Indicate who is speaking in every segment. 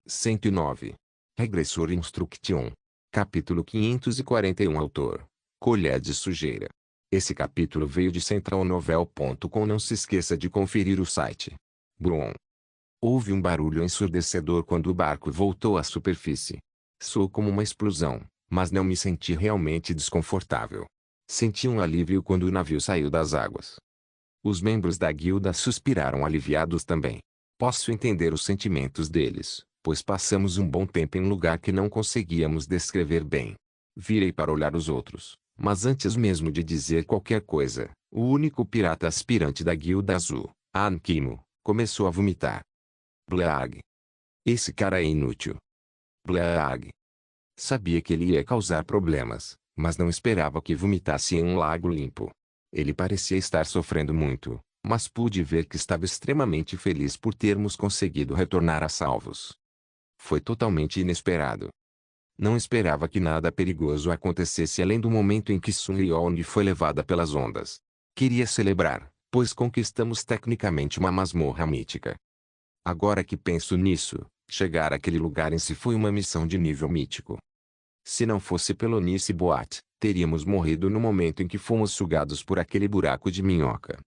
Speaker 1: 109. Regressor Instruction. Capítulo 541. Autor: Colher de Sujeira. Esse capítulo veio de centralnovel.com. Não se esqueça de conferir o site. Brum. Houve um barulho ensurdecedor quando o barco voltou à superfície. Soou como uma explosão, mas não me senti realmente desconfortável. Senti um alívio quando o navio saiu das águas. Os membros da guilda suspiraram aliviados também. Posso entender os sentimentos deles, pois passamos um bom tempo em um lugar que não conseguíamos descrever bem. Virei para olhar os outros, mas antes mesmo de dizer qualquer coisa, o único pirata aspirante da guilda azul, Ankimo, começou a vomitar. Bleag. Esse cara é inútil. Bleag. Sabia que ele ia causar problemas, mas não esperava que vomitasse em um lago limpo. Ele parecia estar sofrendo muito, mas pude ver que estava extremamente feliz por termos conseguido retornar a salvos. Foi totalmente inesperado. Não esperava que nada perigoso acontecesse além do momento em que Sun Yong foi levada pelas ondas. Queria celebrar, pois conquistamos tecnicamente uma masmorra mítica. Agora que penso nisso, chegar àquele lugar em si foi uma missão de nível mítico. Se não fosse pelo Nice Boat, teríamos morrido no momento em que fomos sugados por aquele buraco de minhoca.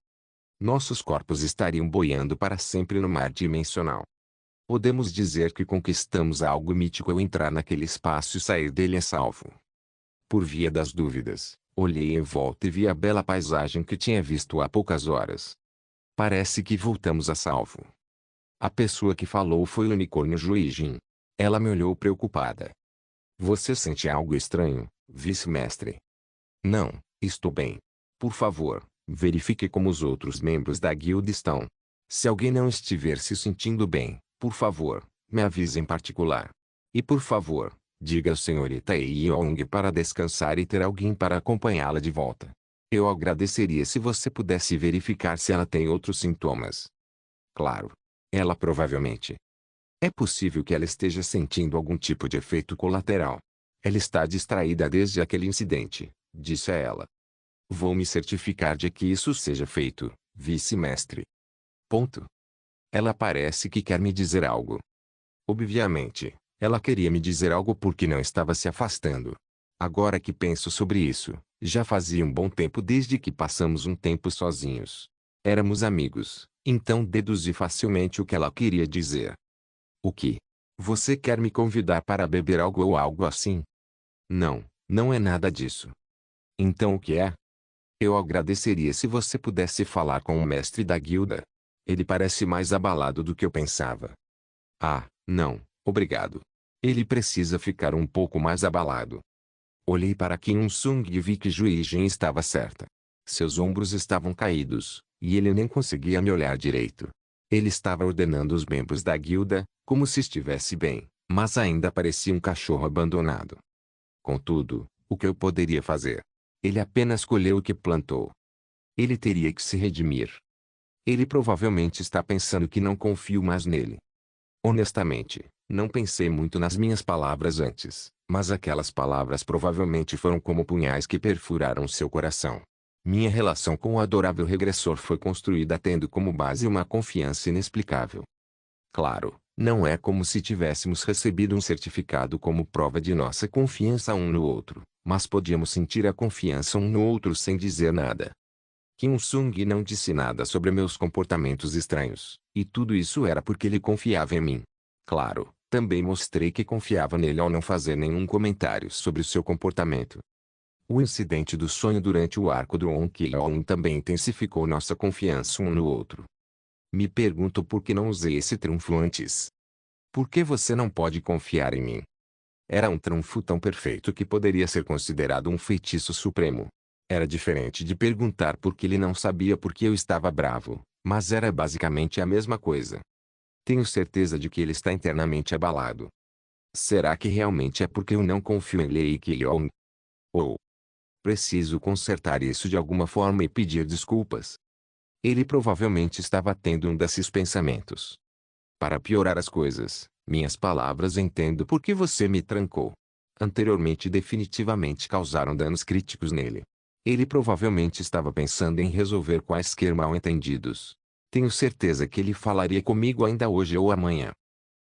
Speaker 1: Nossos corpos estariam boiando para sempre no mar dimensional. Podemos dizer que conquistamos algo mítico ao entrar naquele espaço e sair dele a salvo. Por via das dúvidas, olhei em volta e vi a bela paisagem que tinha visto há poucas horas. Parece que voltamos a salvo. A pessoa que falou foi o unicórnio Juijin. Ela me olhou preocupada. Você sente algo estranho, vice-mestre? Não, estou bem. Por favor, verifique como os outros membros da guilda estão. Se alguém não estiver se sentindo bem, por favor, me avise em particular. E por favor, diga à senhorita Yeong para descansar e ter alguém para acompanhá-la de volta. Eu agradeceria se você pudesse verificar se ela tem outros sintomas. Claro. Ela provavelmente. É possível que ela esteja sentindo algum tipo de efeito colateral. Ela está distraída desde aquele incidente, disse a ela. Vou me certificar de que isso seja feito, vice-mestre. Ponto. Ela parece que quer me dizer algo. Obviamente, ela queria me dizer algo porque não estava se afastando. Agora que penso sobre isso, já fazia um bom tempo desde que passamos um tempo sozinhos. Éramos amigos, então deduzi facilmente o que ela queria dizer. O que? Você quer me convidar para beber algo ou algo assim? Não, não é nada disso. Então o que é? Eu agradeceria se você pudesse falar com o mestre da guilda. Ele parece mais abalado do que eu pensava. Ah, não, obrigado. Ele precisa ficar um pouco mais abalado. Olhei para Kim Sung e vi que Juijin estava certa. Seus ombros estavam caídos, e ele nem conseguia me olhar direito. Ele estava ordenando os membros da guilda, como se estivesse bem, mas ainda parecia um cachorro abandonado. Contudo, o que eu poderia fazer? Ele apenas colheu o que plantou. Ele teria que se redimir. Ele provavelmente está pensando que não confio mais nele. Honestamente, não pensei muito nas minhas palavras antes, mas aquelas palavras provavelmente foram como punhais que perfuraram seu coração. Minha relação com o adorável regressor foi construída tendo como base uma confiança inexplicável. Claro, não é como se tivéssemos recebido um certificado como prova de nossa confiança um no outro, mas podíamos sentir a confiança um no outro sem dizer nada. Kim Sung não disse nada sobre meus comportamentos estranhos, e tudo isso era porque ele confiava em mim. Claro, também mostrei que confiava nele ao não fazer nenhum comentário sobre o seu comportamento. O incidente do sonho durante o arco do Onkyong também intensificou nossa confiança um no outro. Me pergunto por que não usei esse trunfo antes. Por que você não pode confiar em mim? Era um trunfo tão perfeito que poderia ser considerado um feitiço supremo. Era diferente de perguntar por que ele não sabia por que eu estava bravo, mas era basicamente a mesma coisa. Tenho certeza de que ele está internamente abalado. Será que realmente é porque eu não confio em Lee Kyong? Ou preciso consertar isso de alguma forma e pedir desculpas? Ele provavelmente estava tendo um desses pensamentos. Para piorar as coisas, minhas palavras "entendo por que você me trancou" anteriormente definitivamente causaram danos críticos nele. Ele provavelmente estava pensando em resolver quaisquer mal-entendidos. Tenho certeza que ele falaria comigo ainda hoje ou amanhã.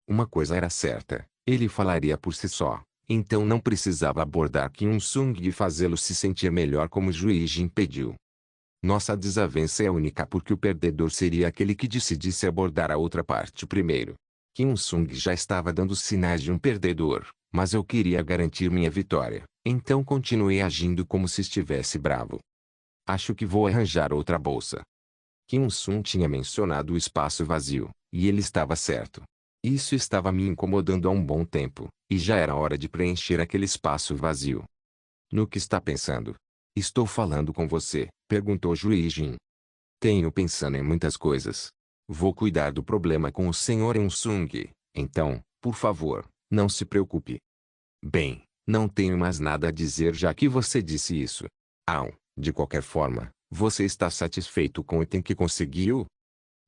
Speaker 1: Uma coisa era certa, ele falaria por si só. Então não precisava abordar Kim Sung e fazê-lo se sentir melhor como Jui Jin pediu. Nossa desavença é única porque o perdedor seria aquele que decidisse abordar a outra parte primeiro. Kim Sung já estava dando sinais de um perdedor, mas eu queria garantir minha vitória, então continuei agindo como se estivesse bravo. Acho que vou arranjar outra bolsa. Kim Sung tinha mencionado o espaço vazio, e ele estava certo. Isso estava me incomodando há um bom tempo, e já era hora de preencher aquele espaço vazio. No que está pensando? Estou falando com você, perguntou Jui Jin. Tenho pensando em muitas coisas. Vou cuidar do problema com o Sr. Sung, então, por favor, não se preocupe. Bem, não tenho mais nada a dizer já que você disse isso. De qualquer forma, você está satisfeito com o item que conseguiu?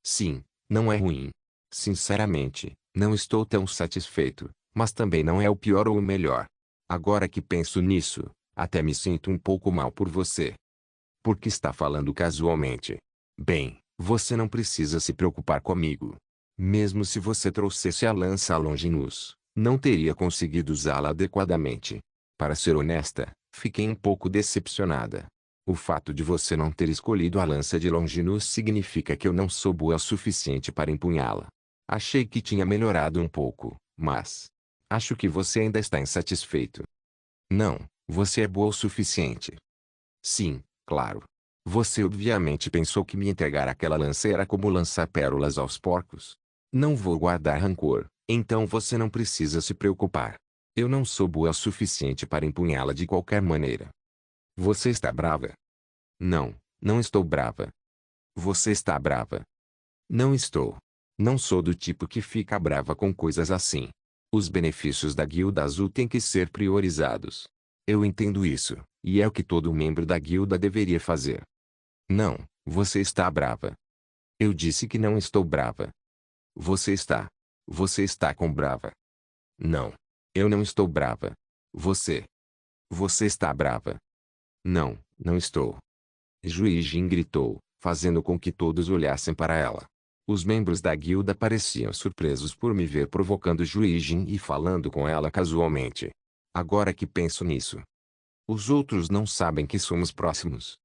Speaker 1: Sim, não é ruim. Sinceramente, não estou tão satisfeito, mas também não é o pior ou o melhor. Agora que penso nisso, até me sinto um pouco mal por você. Por que está falando casualmente? Bem, você não precisa se preocupar comigo. Mesmo se você trouxesse a lança Longinus, não teria conseguido usá-la adequadamente. Para ser honesta, fiquei um pouco decepcionada. O fato de você não ter escolhido a lança de Longinus significa que eu não sou boa o suficiente para empunhá-la. Achei que tinha melhorado um pouco, mas acho que você ainda está insatisfeito. Não, você é boa o suficiente. Sim, claro. Você obviamente pensou que me entregar aquela lança era como lançar pérolas aos porcos. Não vou guardar rancor, então você não precisa se preocupar. Eu não sou boa o suficiente para empunhá-la de qualquer maneira. Você está brava? Não, não estou brava. Você está brava? Não estou. Não sou do tipo que fica brava com coisas assim. Os benefícios da Guilda Azul têm que ser priorizados. Eu entendo isso, e é o que todo membro da guilda deveria fazer. Não, você está brava. Eu disse que não estou brava. Você está. Você está com brava. Não. Eu não estou brava. Você. Você está brava. Não, não estou. Jui Jin gritou, fazendo com que todos olhassem para ela. Os membros da guilda pareciam surpresos por me ver provocando Jui Jin e falando com ela casualmente. Agora que penso nisso. Os outros não sabem que somos próximos.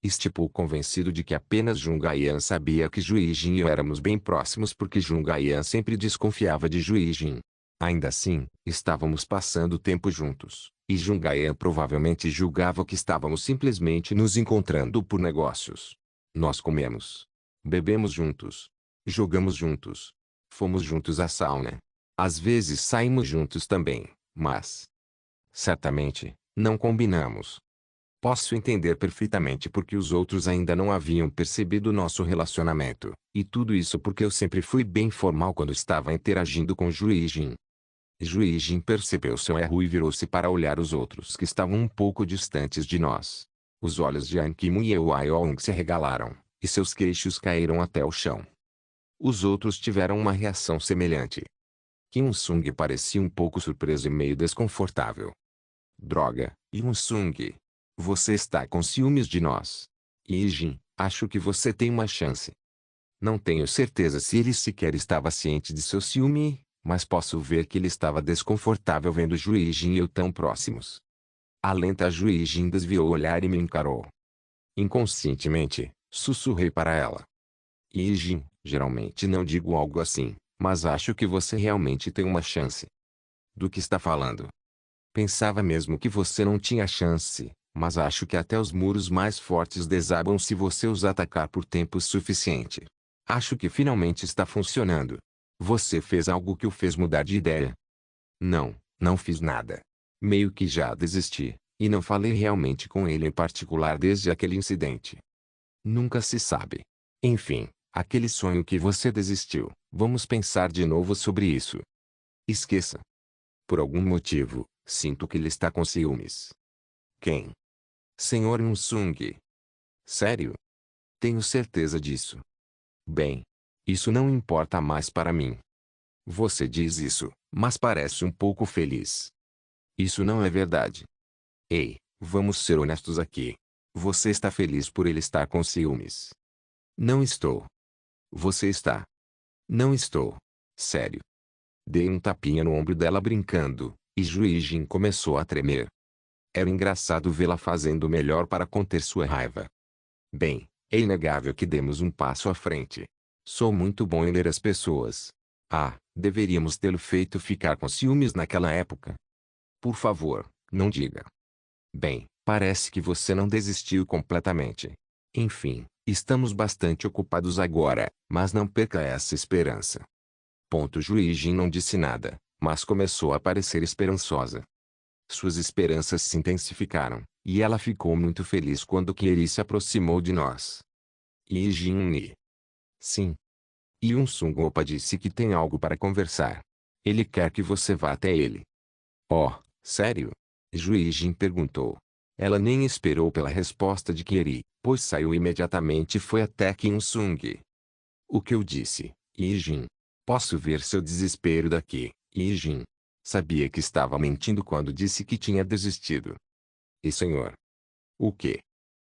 Speaker 1: Estipou convencido de que apenas Jungaian sabia que Jui Jin e eu éramos bem próximos porque Jungaian sempre desconfiava de Jui Jin. Ainda assim, estávamos passando tempo juntos, e Jungaian provavelmente julgava que estávamos simplesmente nos encontrando por negócios. Nós comemos. Bebemos juntos. Jogamos juntos. Fomos juntos à sauna. Às vezes saímos juntos também, mas certamente, não combinamos. Posso entender perfeitamente porque os outros ainda não haviam percebido nosso relacionamento, e tudo isso porque eu sempre fui bem formal quando estava interagindo com Jui Jin. Jui Jin percebeu seu erro e virou-se para olhar os outros que estavam um pouco distantes de nós. Os olhos de An Kimu e Eoyong se arregalaram, e seus queixos caíram até o chão. Os outros tiveram uma reação semelhante. Kim Sung parecia um pouco surpreso e meio desconfortável. Droga, Yoon-sung. Você está com ciúmes de nós. Jin, acho que você tem uma chance. Não tenho certeza se ele sequer estava ciente de seu ciúme, mas posso ver que ele estava desconfortável vendo Jui Jin e eu tão próximos. A lenta Jui Jin desviou o olhar e me encarou. Inconscientemente, sussurrei para ela. Jin, geralmente não digo algo assim, mas acho que você realmente tem uma chance. Do que está falando? Pensava mesmo que você não tinha chance, mas acho que até os muros mais fortes desabam se você os atacar por tempo suficiente. Acho que finalmente está funcionando. Você fez algo que o fez mudar de ideia. Não, não fiz nada. Meio que já desisti, e não falei realmente com ele em particular desde aquele incidente. Nunca se sabe. Enfim, aquele sonho que você desistiu, vamos pensar de novo sobre isso. Esqueça. Por algum motivo, sinto que ele está com ciúmes. Quem? Senhor Sung. Sério? Tenho certeza disso. Bem, isso não importa mais para mim. Você diz isso, mas parece um pouco feliz. Isso não é verdade. Ei, vamos ser honestos aqui. Você está feliz por ele estar com ciúmes? Não estou. Você está? Não estou. Sério. Dei um tapinha no ombro dela brincando, e Juijin começou a tremer. Era engraçado vê-la fazendo o melhor para conter sua raiva. Bem, é inegável que demos um passo à frente. Sou muito bom em ler as pessoas. Ah, deveríamos tê-lo feito ficar com ciúmes naquela época. Por favor, não diga. Bem, parece que você não desistiu completamente. Enfim, estamos bastante ocupados agora, mas não perca essa esperança. Juijin não disse nada, mas começou a parecer esperançosa. Suas esperanças se intensificaram, e ela ficou muito feliz quando Kieri se aproximou de nós. Yijin. Sim. Yun-sung Opa disse que tem algo para conversar. Ele quer que você vá até ele. Oh, sério? Juijin perguntou. Ela nem esperou pela resposta de Kieri, pois saiu imediatamente e foi até Kyun-sung. O que eu disse, Yijin? Posso ver seu desespero daqui, Yijin. Sabia que estava mentindo quando disse que tinha desistido. E senhor? O quê?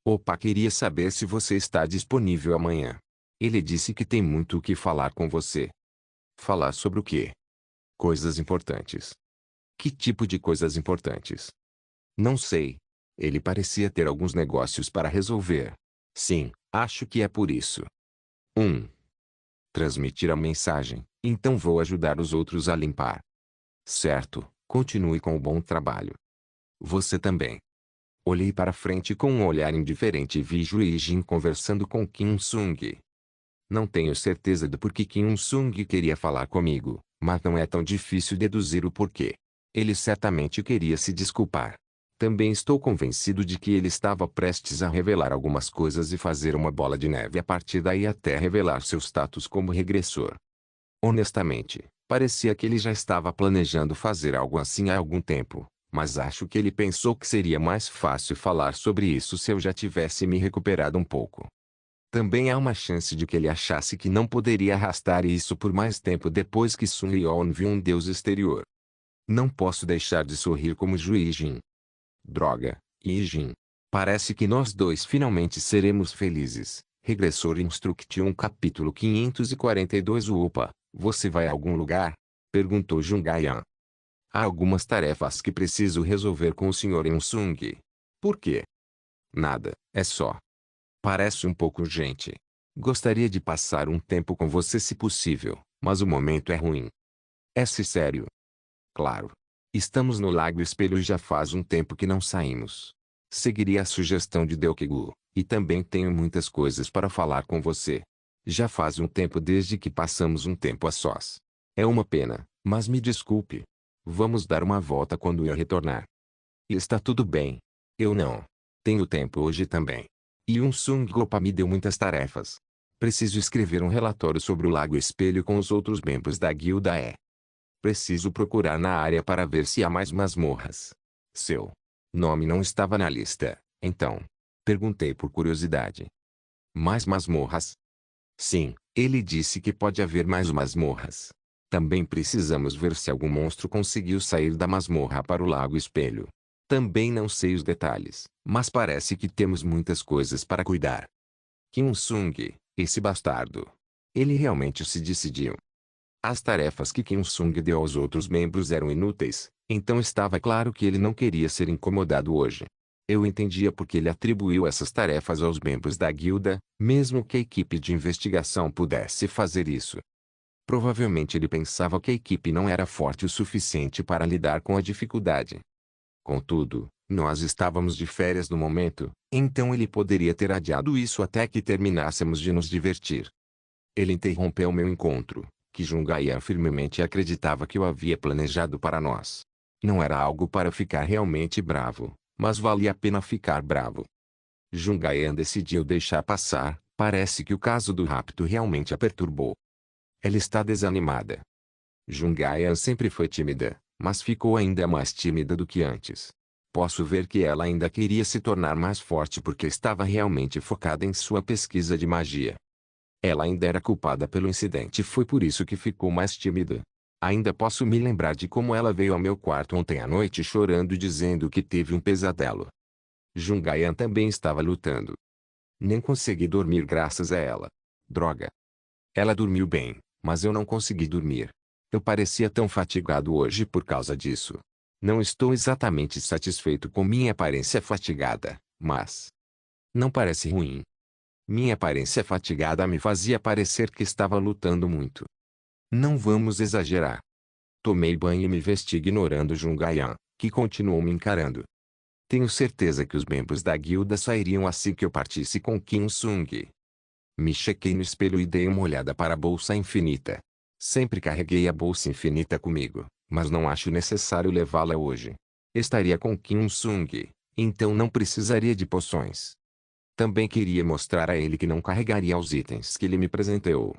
Speaker 1: Opa queria saber se você está disponível amanhã. Ele disse que tem muito o que falar com você. Falar sobre o quê? Coisas importantes. Que tipo de coisas importantes? Não sei. Ele parecia ter alguns negócios para resolver. Sim, acho que é por isso. 1. Transmitir a mensagem, então vou ajudar os outros a limpar. Certo, continue com o bom trabalho. Você também. Olhei para frente com um olhar indiferente e vi Juijin conversando com Kim Sung. Não tenho certeza do porquê Kim Sung queria falar comigo, mas não é tão difícil deduzir o porquê. Ele certamente queria se desculpar. Também estou convencido de que ele estava prestes a revelar algumas coisas e fazer uma bola de neve a partir daí até revelar seu status como regressor. Honestamente, parecia que ele já estava planejando fazer algo assim há algum tempo, mas acho que ele pensou que seria mais fácil falar sobre isso se eu já tivesse me recuperado um pouco. Também há uma chance de que ele achasse que não poderia arrastar isso por mais tempo depois que Sun Yeon viu um deus exterior. Não posso deixar de sorrir como Juijin. Droga, Yijin. Parece que nós dois finalmente seremos felizes. Regressor Instruction capítulo 542. Opa, você vai a algum lugar? Perguntou Jungaian. Há algumas tarefas que preciso resolver com o Sr. Eun-sung. Por quê? Nada, é só. Parece um pouco urgente. Gostaria de passar um tempo com você se possível, mas o momento é ruim. É-se sério? Claro. Estamos no Lago Espelho e já faz um tempo que não saímos. Seguiria a sugestão de Deokigu, e também tenho muitas coisas para falar com você. Já faz um tempo desde que passamos um tempo a sós. É uma pena, mas me desculpe. Vamos dar uma volta quando eu retornar. E está tudo bem. Eu não. Tenho tempo hoje também. Yun-sung Opa me deu muitas tarefas. Preciso escrever um relatório sobre o Lago Espelho com os outros membros da guilda Preciso procurar na área para ver se há mais masmorras. Seu nome não estava na lista, então. Perguntei por curiosidade. Mais masmorras? Sim, ele disse que pode haver mais masmorras. Também precisamos ver se algum monstro conseguiu sair da masmorra para o Lago Espelho. Também não sei os detalhes, mas parece que temos muitas coisas para cuidar. Kyun-sung, esse bastardo. Ele realmente se decidiu. As tarefas que Kyun-sung deu aos outros membros eram inúteis, então estava claro que ele não queria ser incomodado hoje. Eu entendia porque ele atribuiu essas tarefas aos membros da guilda, mesmo que a equipe de investigação pudesse fazer isso. Provavelmente ele pensava que a equipe não era forte o suficiente para lidar com a dificuldade. Contudo, nós estávamos de férias no momento, então ele poderia ter adiado isso até que terminássemos de nos divertir. Ele interrompeu meu encontro, que Jungaian firmemente acreditava que eu havia planejado para nós. Não era algo para ficar realmente bravo, mas valia a pena ficar bravo. Jungaian decidiu deixar passar, parece que o caso do rapto realmente a perturbou. Ela está desanimada. Jungaian sempre foi tímida, mas ficou ainda mais tímida do que antes. Posso ver que ela ainda queria se tornar mais forte porque estava realmente focada em sua pesquisa de magia. Ela ainda era culpada pelo incidente e foi por isso que ficou mais tímida. Ainda posso me lembrar de como ela veio ao meu quarto ontem à noite chorando dizendo que teve um pesadelo. Jungaian também estava lutando. Nem consegui dormir graças a ela. Droga. Ela dormiu bem, mas eu não consegui dormir. Eu parecia tão fatigado hoje por causa disso. Não estou exatamente satisfeito com minha aparência fatigada, mas não parece ruim. Minha aparência fatigada me fazia parecer que estava lutando muito. Não vamos exagerar. Tomei banho e me vesti ignorando Jungayan, que continuou me encarando. Tenho certeza que os membros da guilda sairiam assim que eu partisse com Kim Sung. Me chequei no espelho e dei uma olhada para a bolsa infinita. Sempre carreguei a bolsa infinita comigo, mas não acho necessário levá-la hoje. Estaria com Kim Sung, então não precisaria de poções. Também queria mostrar a ele que não carregaria os itens que ele me presenteou.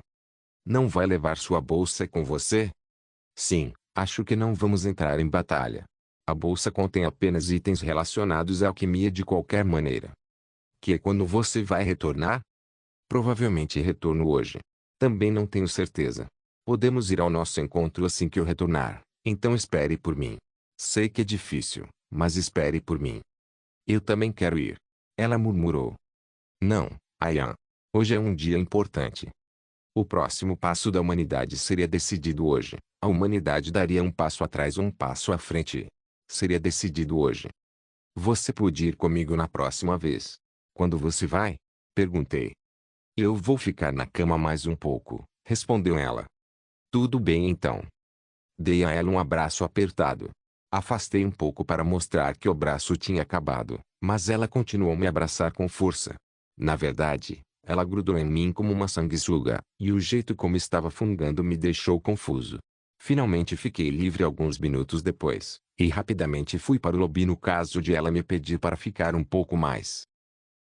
Speaker 1: Não vai levar sua bolsa com você? Sim, acho que não vamos entrar em batalha. A bolsa contém apenas itens relacionados à alquimia de qualquer maneira. Que é quando você vai retornar? Provavelmente retorno hoje. Também não tenho certeza. Podemos ir ao nosso encontro assim que eu retornar, então espere por mim. Sei que é difícil, mas espere por mim. Eu também quero ir. Ela murmurou. Não, Ayan. Hoje é um dia importante. O próximo passo da humanidade seria decidido hoje. A humanidade daria um passo atrás ou um passo à frente. Seria decidido hoje. Você pode ir comigo na próxima vez. Quando você vai? Perguntei. Eu vou ficar na cama mais um pouco, respondeu ela. Tudo bem então. Dei a ela um abraço apertado. Afastei um pouco para mostrar que o braço tinha acabado, mas ela continuou a me abraçar com força. Na verdade, ela grudou em mim como uma sanguessuga, e o jeito como estava fungando me deixou confuso. Finalmente fiquei livre alguns minutos depois, e rapidamente fui para o lobby no caso de ela me pedir para ficar um pouco mais.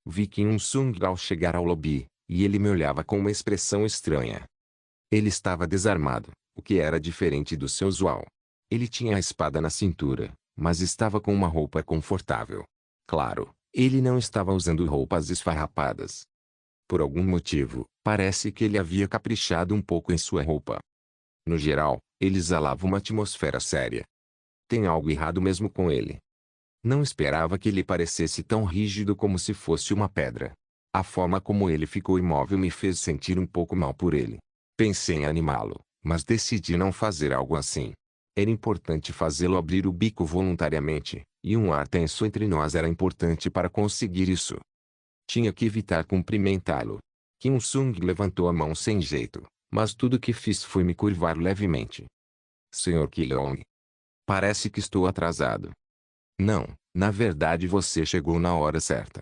Speaker 1: Vi Kim Sung ao chegar ao lobby, e ele me olhava com uma expressão estranha. Ele estava desarmado, o que era diferente do seu usual. Ele tinha a espada na cintura, mas estava com uma roupa confortável. Claro, ele não estava usando roupas esfarrapadas. Por algum motivo, parece que ele havia caprichado um pouco em sua roupa. No geral, ele exalava uma atmosfera séria. Tem algo errado mesmo com ele. Não esperava que ele parecesse tão rígido como se fosse uma pedra. A forma como ele ficou imóvel me fez sentir um pouco mal por ele. Pensei em animá-lo, mas decidi não fazer algo assim. Era importante fazê-lo abrir o bico voluntariamente, e um ar tenso entre nós era importante para conseguir isso. Tinha que evitar cumprimentá-lo. Kim Sung levantou a mão sem jeito, mas tudo que fiz foi me curvar levemente. Sr. Kilong. Parece que estou atrasado. Não, na verdade você chegou na hora certa.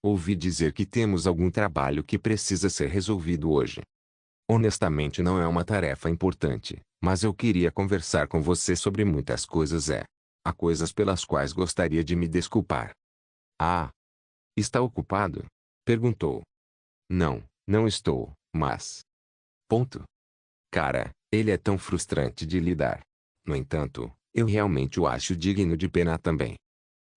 Speaker 1: Ouvi dizer que temos algum trabalho que precisa ser resolvido hoje. Honestamente não é uma tarefa importante, mas eu queria conversar com você sobre muitas coisas. Há coisas pelas quais gostaria de me desculpar. Ah, está ocupado? Perguntou. Não, não estou, mas... Ponto. Cara, ele é tão frustrante de lidar. No entanto, eu realmente o acho digno de pena também.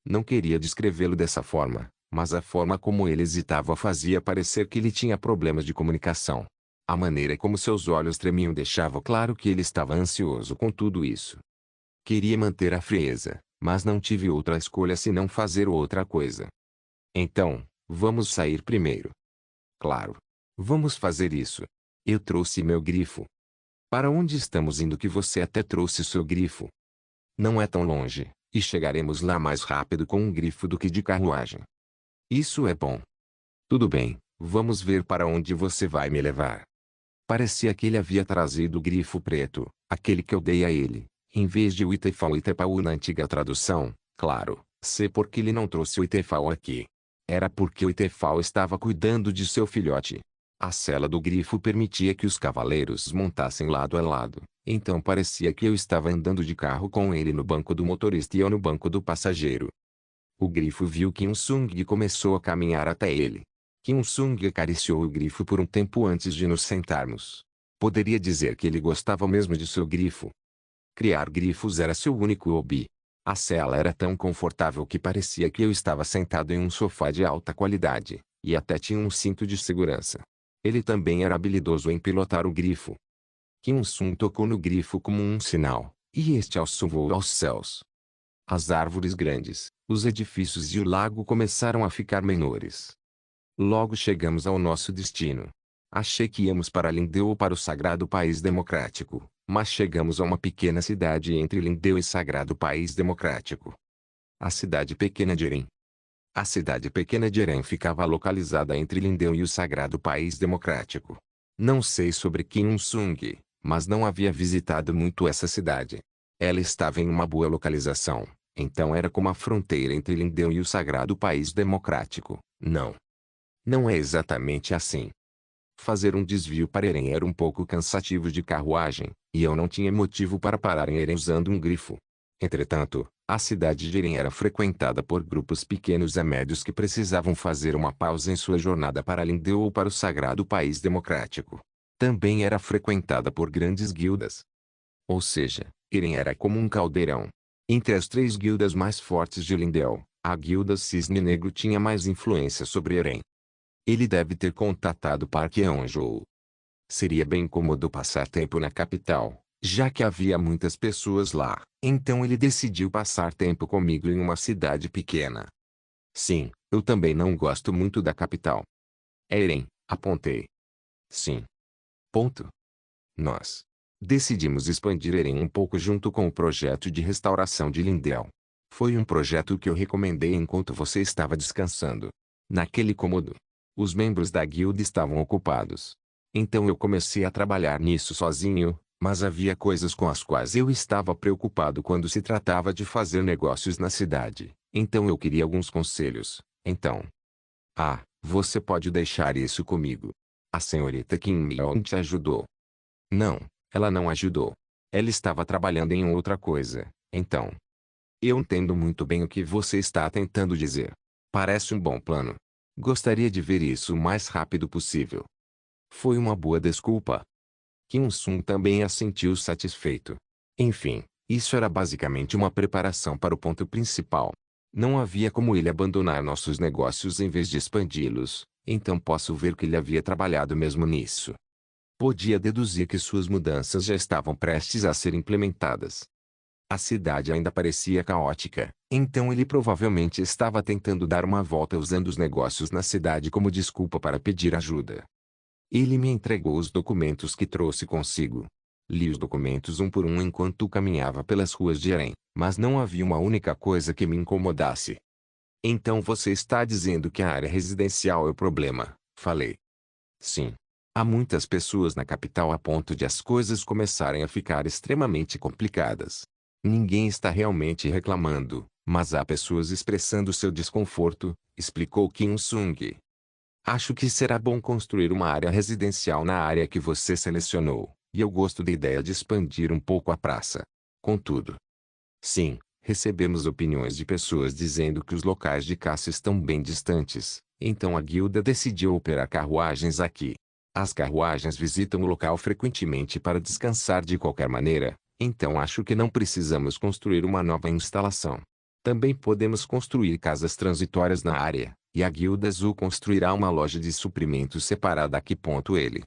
Speaker 1: Não queria descrevê-lo dessa forma, mas a forma como ele hesitava fazia parecer que ele tinha problemas de comunicação. A maneira como seus olhos tremiam deixava claro que ele estava ansioso com tudo isso. Queria manter a frieza, mas não tive outra escolha senão fazer outra coisa. Então, vamos sair primeiro. Claro. Vamos fazer isso. Eu trouxe meu grifo. Para onde estamos indo que você até trouxe seu grifo? Não é tão longe, e chegaremos lá mais rápido com um grifo do que de carruagem. Isso é bom. Tudo bem, vamos ver para onde você vai me levar. Parecia que ele havia trazido o grifo preto, aquele que eu dei a ele, em vez de o Itefal Itepau na antiga tradução, claro, sei por que ele não trouxe o Itefal aqui. Era porque o Itefal estava cuidando de seu filhote. A sela do grifo permitia que os cavaleiros montassem lado a lado, então parecia que eu estava andando de carro com ele no banco do motorista e eu no banco do passageiro. O grifo viu Kim Sung e começou a caminhar até ele. Kim Sung acariciou o grifo por um tempo antes de nos sentarmos. Poderia dizer que ele gostava mesmo de seu grifo. Criar grifos era seu único hobby. A sela era tão confortável que parecia que eu estava sentado em um sofá de alta qualidade, e até tinha um cinto de segurança. Ele também era habilidoso em pilotar o grifo. Kim Sung tocou no grifo como um sinal, e este alçou voou aos céus. As árvores grandes, os edifícios e o lago começaram a ficar menores. Logo chegamos ao nosso destino. Achei que íamos para Lindeu ou para o Sagrado País Democrático, mas chegamos a uma pequena cidade entre Lindeu e Sagrado País Democrático. A cidade pequena de Erem. A cidade pequena de Erem ficava localizada entre Lindeu e o Sagrado País Democrático. Não sei sobre Kim Il-sung, mas não havia visitado muito essa cidade. Ela estava em uma boa localização, então era como a fronteira entre Lindeu e o Sagrado País Democrático. Não. Não é exatamente assim. Fazer um desvio para Erem era um pouco cansativo de carruagem, e eu não tinha motivo para parar em Erem usando um grifo. Entretanto, a cidade de Erem era frequentada por grupos pequenos a médios que precisavam fazer uma pausa em sua jornada para Lindeu ou para o Sagrado País Democrático. Também era frequentada por grandes guildas. Ou seja, Erem era como um caldeirão. Entre as 3 guildas mais fortes de Lindeu, a guilda Cisne Negro tinha mais influência sobre Erem. Ele deve ter contatado Park Yeon-joo. Seria bem cômodo passar tempo na capital, já que havia muitas pessoas lá. Então ele decidiu passar tempo comigo em uma cidade pequena. Sim, eu também não gosto muito da capital. Erem, apontei. Sim. Ponto. Nós decidimos expandir Erem um pouco junto com o projeto de restauração de Lindeu. Foi um projeto que eu recomendei enquanto você estava descansando. Naquele cômodo, os membros da guilda estavam ocupados. Então eu comecei a trabalhar nisso sozinho, mas havia coisas com as quais eu estava preocupado quando se tratava de fazer negócios na cidade. Então eu queria alguns conselhos. Então. Você pode deixar isso comigo. A senhorita Kim Myeon te ajudou. Não, ela não ajudou. Ela estava trabalhando em outra coisa, então. Eu entendo muito bem o que você está tentando dizer. Parece um bom plano. Gostaria de ver isso o mais rápido possível. Foi uma boa desculpa. Kim Il-sung também assentiu satisfeito. Enfim, isso era basicamente uma preparação para o ponto principal. Não havia como ele abandonar nossos negócios em vez de expandi-los, então posso ver que ele havia trabalhado mesmo nisso. Podia deduzir que suas mudanças já estavam prestes a ser implementadas. A cidade ainda parecia caótica, então ele provavelmente estava tentando dar uma volta usando os negócios na cidade como desculpa para pedir ajuda. Ele me entregou os documentos que trouxe consigo. Li os documentos um por um enquanto caminhava pelas ruas de Erem, mas não havia uma única coisa que me incomodasse. Então você está dizendo que a área residencial é o problema, falei. Sim. Há muitas pessoas na capital a ponto de as coisas começarem a ficar extremamente complicadas. Ninguém está realmente reclamando, mas há pessoas expressando seu desconforto, explicou Kim Il-sung. Acho que será bom construir uma área residencial na área que você selecionou, e eu gosto da ideia de expandir um pouco a praça. Contudo, sim, recebemos opiniões de pessoas dizendo que os locais de caça estão bem distantes, então a guilda decidiu operar carruagens aqui. As carruagens visitam o local frequentemente para descansar de qualquer maneira, então acho que não precisamos construir uma nova instalação. Também podemos construir casas transitórias na área, e a Guilda Azul construirá uma loja de suprimentos separada aqui. Ele.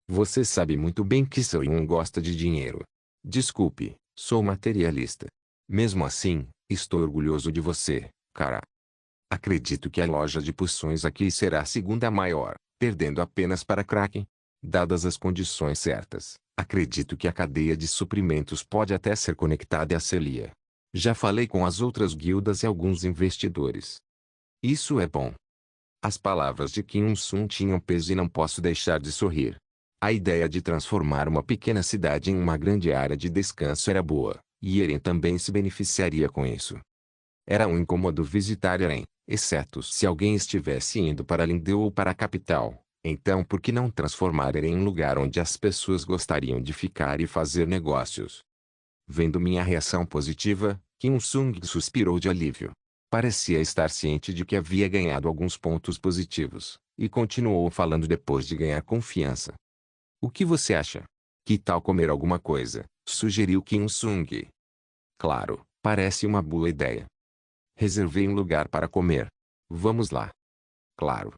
Speaker 1: Você sabe muito bem que Soo-yoon gosta de dinheiro. Desculpe, sou materialista. Mesmo assim, estou orgulhoso de você, cara. Acredito que a loja de poções aqui será a segunda maior, perdendo apenas para Kraken. Dadas as condições certas, acredito que a cadeia de suprimentos pode até ser conectada à Celia. Já falei com as outras guildas e alguns investidores. Isso é bom. As palavras de Kim Il-sung tinham peso e não posso deixar de sorrir. A ideia de transformar uma pequena cidade em uma grande área de descanso era boa, e Eren também se beneficiaria com isso. Era um incômodo visitar Eren, exceto se alguém estivesse indo para Lindeu ou para a capital. Então por que não transformar Eren em um lugar onde as pessoas gostariam de ficar e fazer negócios? Vendo minha reação positiva, Kim Il-sung suspirou de alívio. Parecia estar ciente de que havia ganhado alguns pontos positivos, e continuou falando depois de ganhar confiança. O que você acha? Que tal comer alguma coisa? Sugeriu Kim Il-sung. Claro, parece uma boa ideia. Reservei um lugar para comer. Vamos lá. Claro.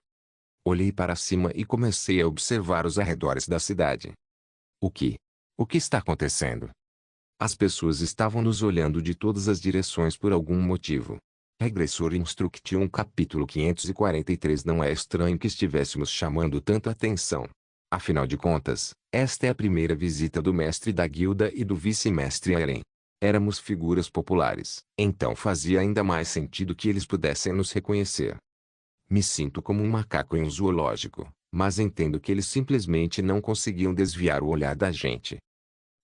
Speaker 1: Olhei para cima e comecei a observar os arredores da cidade. O que? O que está acontecendo? As pessoas estavam nos olhando de todas as direções por algum motivo. Regressor Instruction capítulo 543. Não é estranho que estivéssemos chamando tanta atenção. Afinal de contas, esta é a primeira visita do mestre da guilda e do vice-mestre Eren. Éramos figuras populares, então fazia ainda mais sentido que eles pudessem nos reconhecer. Me sinto como um macaco em um zoológico, mas entendo que eles simplesmente não conseguiam desviar o olhar da gente.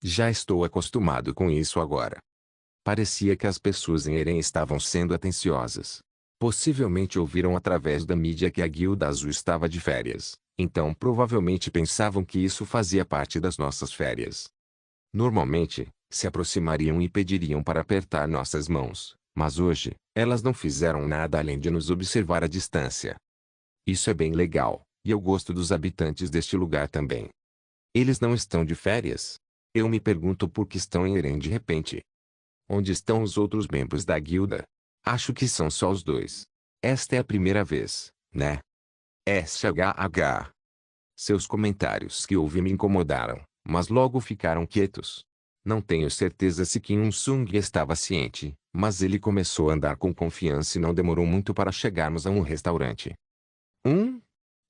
Speaker 1: Já estou acostumado com isso agora. Parecia que as pessoas em Eren estavam sendo atenciosas. Possivelmente ouviram através da mídia que a Guilda Azul estava de férias, então provavelmente pensavam que isso fazia parte das nossas férias. Normalmente, se aproximariam e pediriam para apertar nossas mãos, mas hoje, elas não fizeram nada além de nos observar à distância. Isso é bem legal, e eu gosto dos habitantes deste lugar também. Eles não estão de férias? Eu me pergunto por que estão em Eren de repente. Onde estão os outros membros da guilda? Acho que são só os dois. Esta é a primeira vez, né? SHH. Seus comentários que ouvi me incomodaram, mas logo ficaram quietos. Não tenho certeza se Kim Sung estava ciente, mas ele começou a andar com confiança e não demorou muito para chegarmos a um restaurante.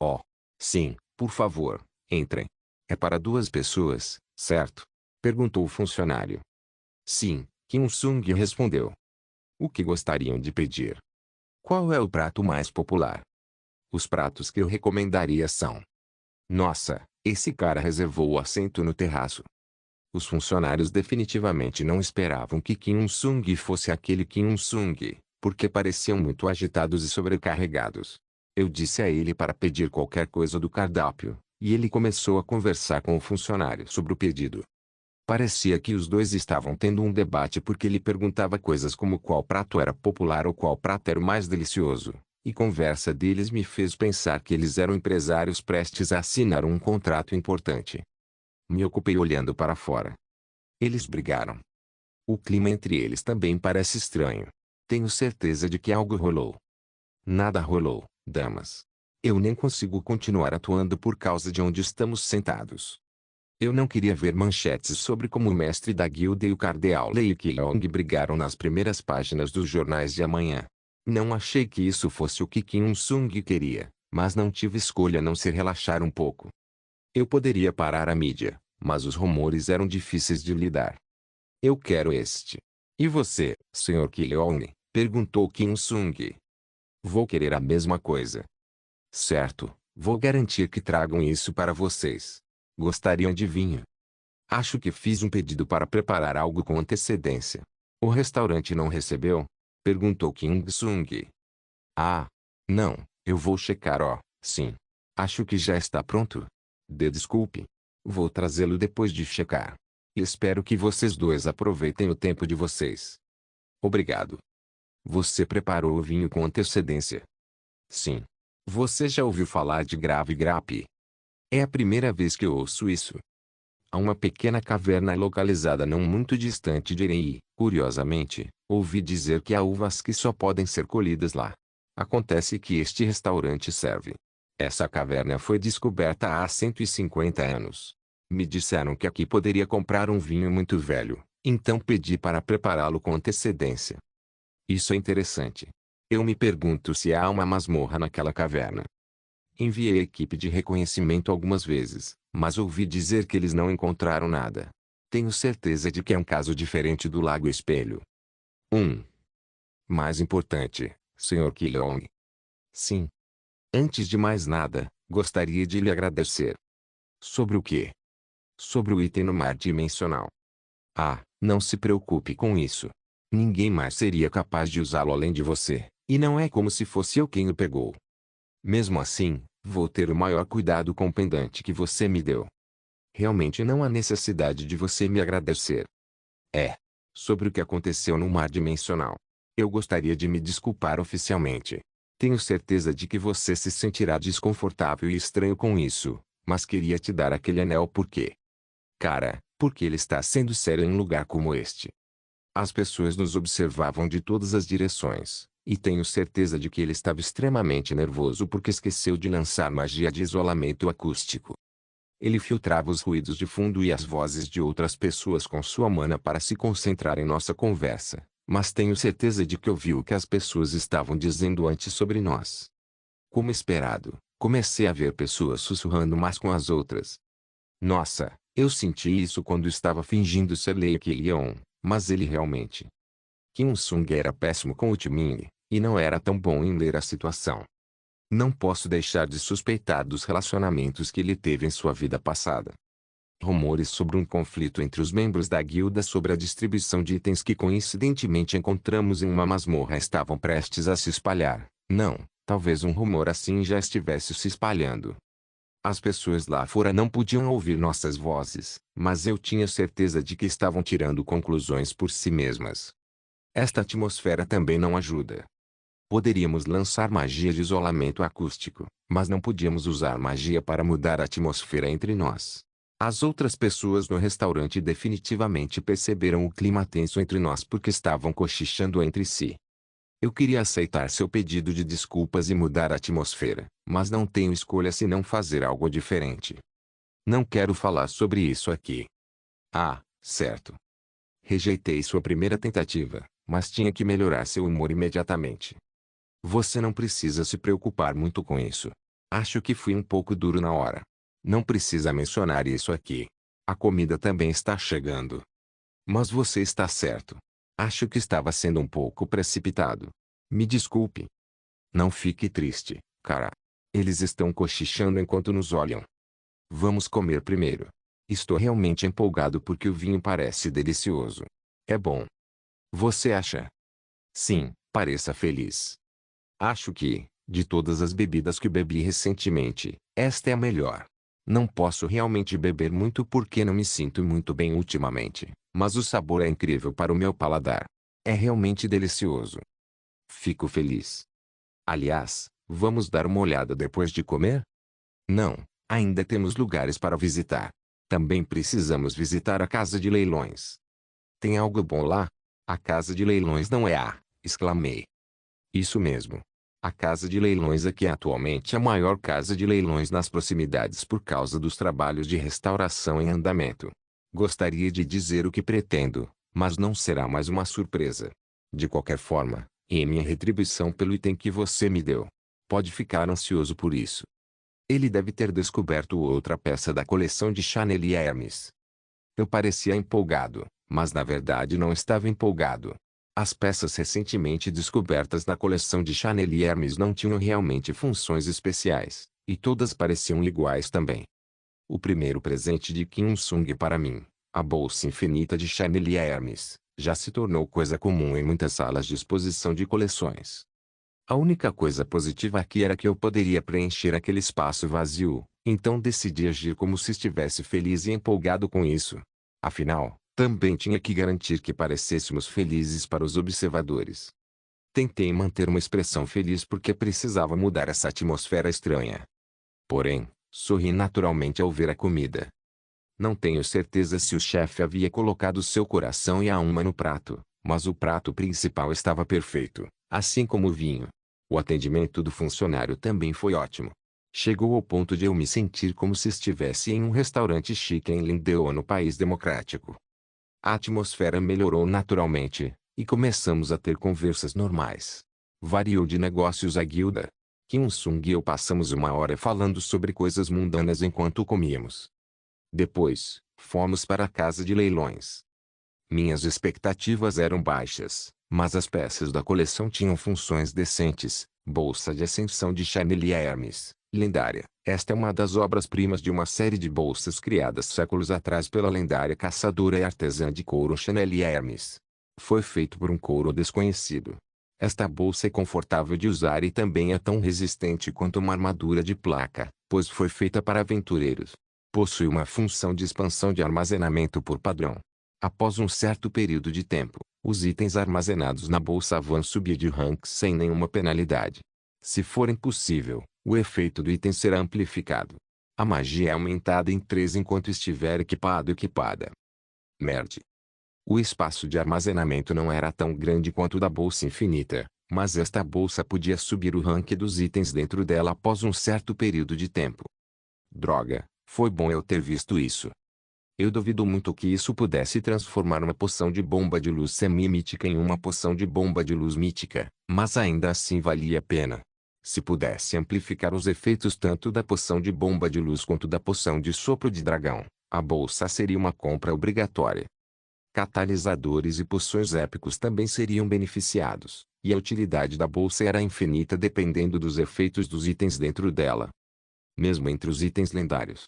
Speaker 1: Oh. Sim, por favor, entrem. É para 2 pessoas, certo? Perguntou o funcionário. Sim, Kim Sung respondeu. O que gostariam de pedir? Qual é o prato mais popular? Os pratos que eu recomendaria são... Nossa, esse cara reservou o assento no terraço. Os funcionários definitivamente não esperavam que Kim Sung fosse aquele Kim Sung, porque pareciam muito agitados e sobrecarregados. Eu disse a ele para pedir qualquer coisa do cardápio, e ele começou a conversar com o funcionário sobre o pedido. Parecia que os dois estavam tendo um debate porque ele perguntava coisas como qual prato era popular ou qual prato era o mais delicioso, e conversa deles me fez pensar que eles eram empresários prestes a assinar um contrato importante. Me ocupei olhando para fora. Eles brigaram. O clima entre eles também parece estranho. Tenho certeza de que algo rolou. Nada rolou, damas. Eu nem consigo continuar atuando por causa de onde estamos sentados. Eu não queria ver manchetes sobre como o mestre da guilda e o cardeal Lei Keong brigaram nas primeiras páginas dos jornais de amanhã. Não achei que isso fosse o que Kim Sung queria, mas não tive escolha a não ser relaxar um pouco. Eu poderia parar a mídia, mas os rumores eram difíceis de lidar. Eu quero este. E você, Sr. Keong? Perguntou Kim Sung. Vou querer a mesma coisa. Certo, vou garantir que tragam isso para vocês. Gostariam de vinho? Acho que fiz um pedido para preparar algo com antecedência. O restaurante não recebeu? Perguntou Kim Sung. Ah, não, eu vou checar. Sim. Acho que já está pronto. Desculpe. Vou trazê-lo depois de checar. E espero que vocês dois aproveitem o tempo de vocês. Obrigado. Você preparou o vinho com antecedência? Sim. Você já ouviu falar de Grave Grape? É a primeira vez que eu ouço isso. Há uma pequena caverna localizada não muito distante de Eren e, curiosamente, ouvi dizer que há uvas que só podem ser colhidas lá. Acontece que este restaurante serve. Essa caverna foi descoberta há 150 anos. Me disseram que aqui poderia comprar um vinho muito velho, então pedi para prepará-lo com antecedência. Isso é interessante. Eu me pergunto se há uma masmorra naquela caverna. Enviei a equipe de reconhecimento algumas vezes, mas ouvi dizer que eles não encontraram nada. Tenho certeza de que é um caso diferente do Lago Espelho. Mais importante, Sr. Keong. Sim. Antes de mais nada, gostaria de lhe agradecer. Sobre o quê? Sobre o item no mar dimensional. Ah, não se preocupe com isso. Ninguém mais seria capaz de usá-lo além de você, e não é como se fosse eu quem o pegou. Mesmo assim, vou ter o maior cuidado com o pendante que você me deu. Realmente não há necessidade de você me agradecer. Sobre o que aconteceu no mar dimensional. Eu gostaria de me desculpar oficialmente. Tenho certeza de que você se sentirá desconfortável e estranho com isso, mas queria te dar aquele anel porque... Cara, porque ele está sendo sério em um lugar como este. As pessoas nos observavam de todas as direções, e tenho certeza de que ele estava extremamente nervoso porque esqueceu de lançar magia de isolamento acústico. Ele filtrava os ruídos de fundo e as vozes de outras pessoas com sua mana para se concentrar em nossa conversa, mas tenho certeza de que ouviu o que as pessoas estavam dizendo antes sobre nós. Como esperado, Comecei a ver pessoas sussurrando umas com as outras. Nossa, eu senti isso quando estava fingindo ser Lei Yeon, mas ele realmente. Kim Sung era péssimo com o timing, e não era tão bom em ler a situação. Não posso deixar de suspeitar dos relacionamentos que ele teve em sua vida passada. Rumores sobre um conflito entre os membros da guilda sobre a distribuição de itens que coincidentemente encontramos em uma masmorra estavam prestes a se espalhar. Não, talvez um rumor assim já estivesse se espalhando. As pessoas lá fora não podiam ouvir nossas vozes, mas eu tinha certeza de que estavam tirando conclusões por si mesmas. Esta atmosfera também não ajuda. Poderíamos lançar magia de isolamento acústico, mas não podíamos usar magia para mudar a atmosfera entre nós. As outras pessoas no restaurante definitivamente perceberam o clima tenso entre nós porque estavam cochichando entre si. Eu queria aceitar seu pedido de desculpas e mudar a atmosfera, mas não tenho escolha senão fazer algo diferente. Não quero falar sobre isso aqui. Ah, certo. Rejeitei sua primeira tentativa, mas tinha que melhorar seu humor imediatamente. Você não precisa se preocupar muito com isso. Acho que fui um pouco duro na hora. Não precisa mencionar isso aqui. A comida também está chegando. Mas você está certo. Acho que estava sendo um pouco precipitado. Me desculpe. Não fique triste, cara. Eles estão cochichando enquanto nos olham. Vamos comer primeiro. Estou realmente empolgado porque o vinho parece delicioso. É bom. Você acha? Sim, pareça feliz. Acho que, de todas as bebidas que bebi recentemente, esta é a melhor. Não posso realmente beber muito porque não me sinto muito bem ultimamente, mas o sabor é incrível para o meu paladar. É realmente delicioso. Fico feliz. Aliás, vamos dar uma olhada depois de comer? Não, ainda temos lugares para visitar. Também precisamos visitar a casa de leilões. Tem algo bom lá? A casa de leilões não é a, exclamei. Isso mesmo. A casa de leilões aqui é atualmente a maior casa de leilões nas proximidades por causa dos trabalhos de restauração em andamento. Gostaria de dizer o que pretendo, mas não será mais uma surpresa. De qualquer forma, em minha retribuição pelo item que você me deu. Pode ficar ansioso por isso. Ele deve ter descoberto outra peça da coleção de Chanel e Hermes. Eu parecia empolgado, mas na verdade não estava empolgado. As peças recentemente descobertas na coleção de Chanel e Hermes não tinham realmente funções especiais, e todas pareciam iguais também. O primeiro presente de Kim Sung para mim, a bolsa infinita de Chanel e Hermes, já se tornou coisa comum em muitas salas de exposição de coleções. A única coisa positiva aqui era que eu poderia preencher aquele espaço vazio, então decidi agir como se estivesse feliz e empolgado com isso. Afinal, também tinha que garantir que parecêssemos felizes para os observadores. Tentei manter uma expressão feliz porque precisava mudar essa atmosfera estranha. Porém, sorri naturalmente ao ver a comida. Não tenho certeza se o chefe havia colocado seu coração e a alma no prato, mas o prato principal estava perfeito, assim como o vinho. O atendimento do funcionário também foi ótimo. Chegou ao ponto de eu me sentir como se estivesse em um restaurante chique em Lindeô, no país democrático. A atmosfera melhorou naturalmente, e começamos a ter conversas normais. Variou de negócios à guilda. Kim Sung e eu passamos uma hora falando sobre coisas mundanas enquanto comíamos. Depois, fomos para a casa de leilões. Minhas expectativas eram baixas, mas as peças da coleção tinham funções decentes. Bolsa de ascensão de Chanel e Hermes, lendária. Esta é uma das obras-primas de uma série de bolsas criadas séculos atrás pela lendária caçadora e artesã de couro Chanel e Hermes. Foi feito por um couro desconhecido. Esta bolsa é confortável de usar e também é tão resistente quanto uma armadura de placa, pois foi feita para aventureiros. Possui uma função de expansão de armazenamento por padrão. Após um certo período de tempo, os itens armazenados na bolsa vão subir de rank sem nenhuma penalidade. Se for impossível, o efeito do item será amplificado. A magia é aumentada em 3 enquanto estiver equipada. Merde. O espaço de armazenamento não era tão grande quanto o da bolsa infinita, mas esta bolsa podia subir o rank dos itens dentro dela após um certo período de tempo. Droga, foi bom eu ter visto isso. Eu duvido muito que isso pudesse transformar uma poção de bomba de luz semi-mítica em uma poção de bomba de luz mítica, mas ainda assim valia a pena. Se pudesse amplificar os efeitos tanto da poção de bomba de luz quanto da poção de sopro de dragão, a bolsa seria uma compra obrigatória. Catalisadores e poções épicos também seriam beneficiados, e a utilidade da bolsa era infinita dependendo dos efeitos dos itens dentro dela. Mesmo entre os itens lendários,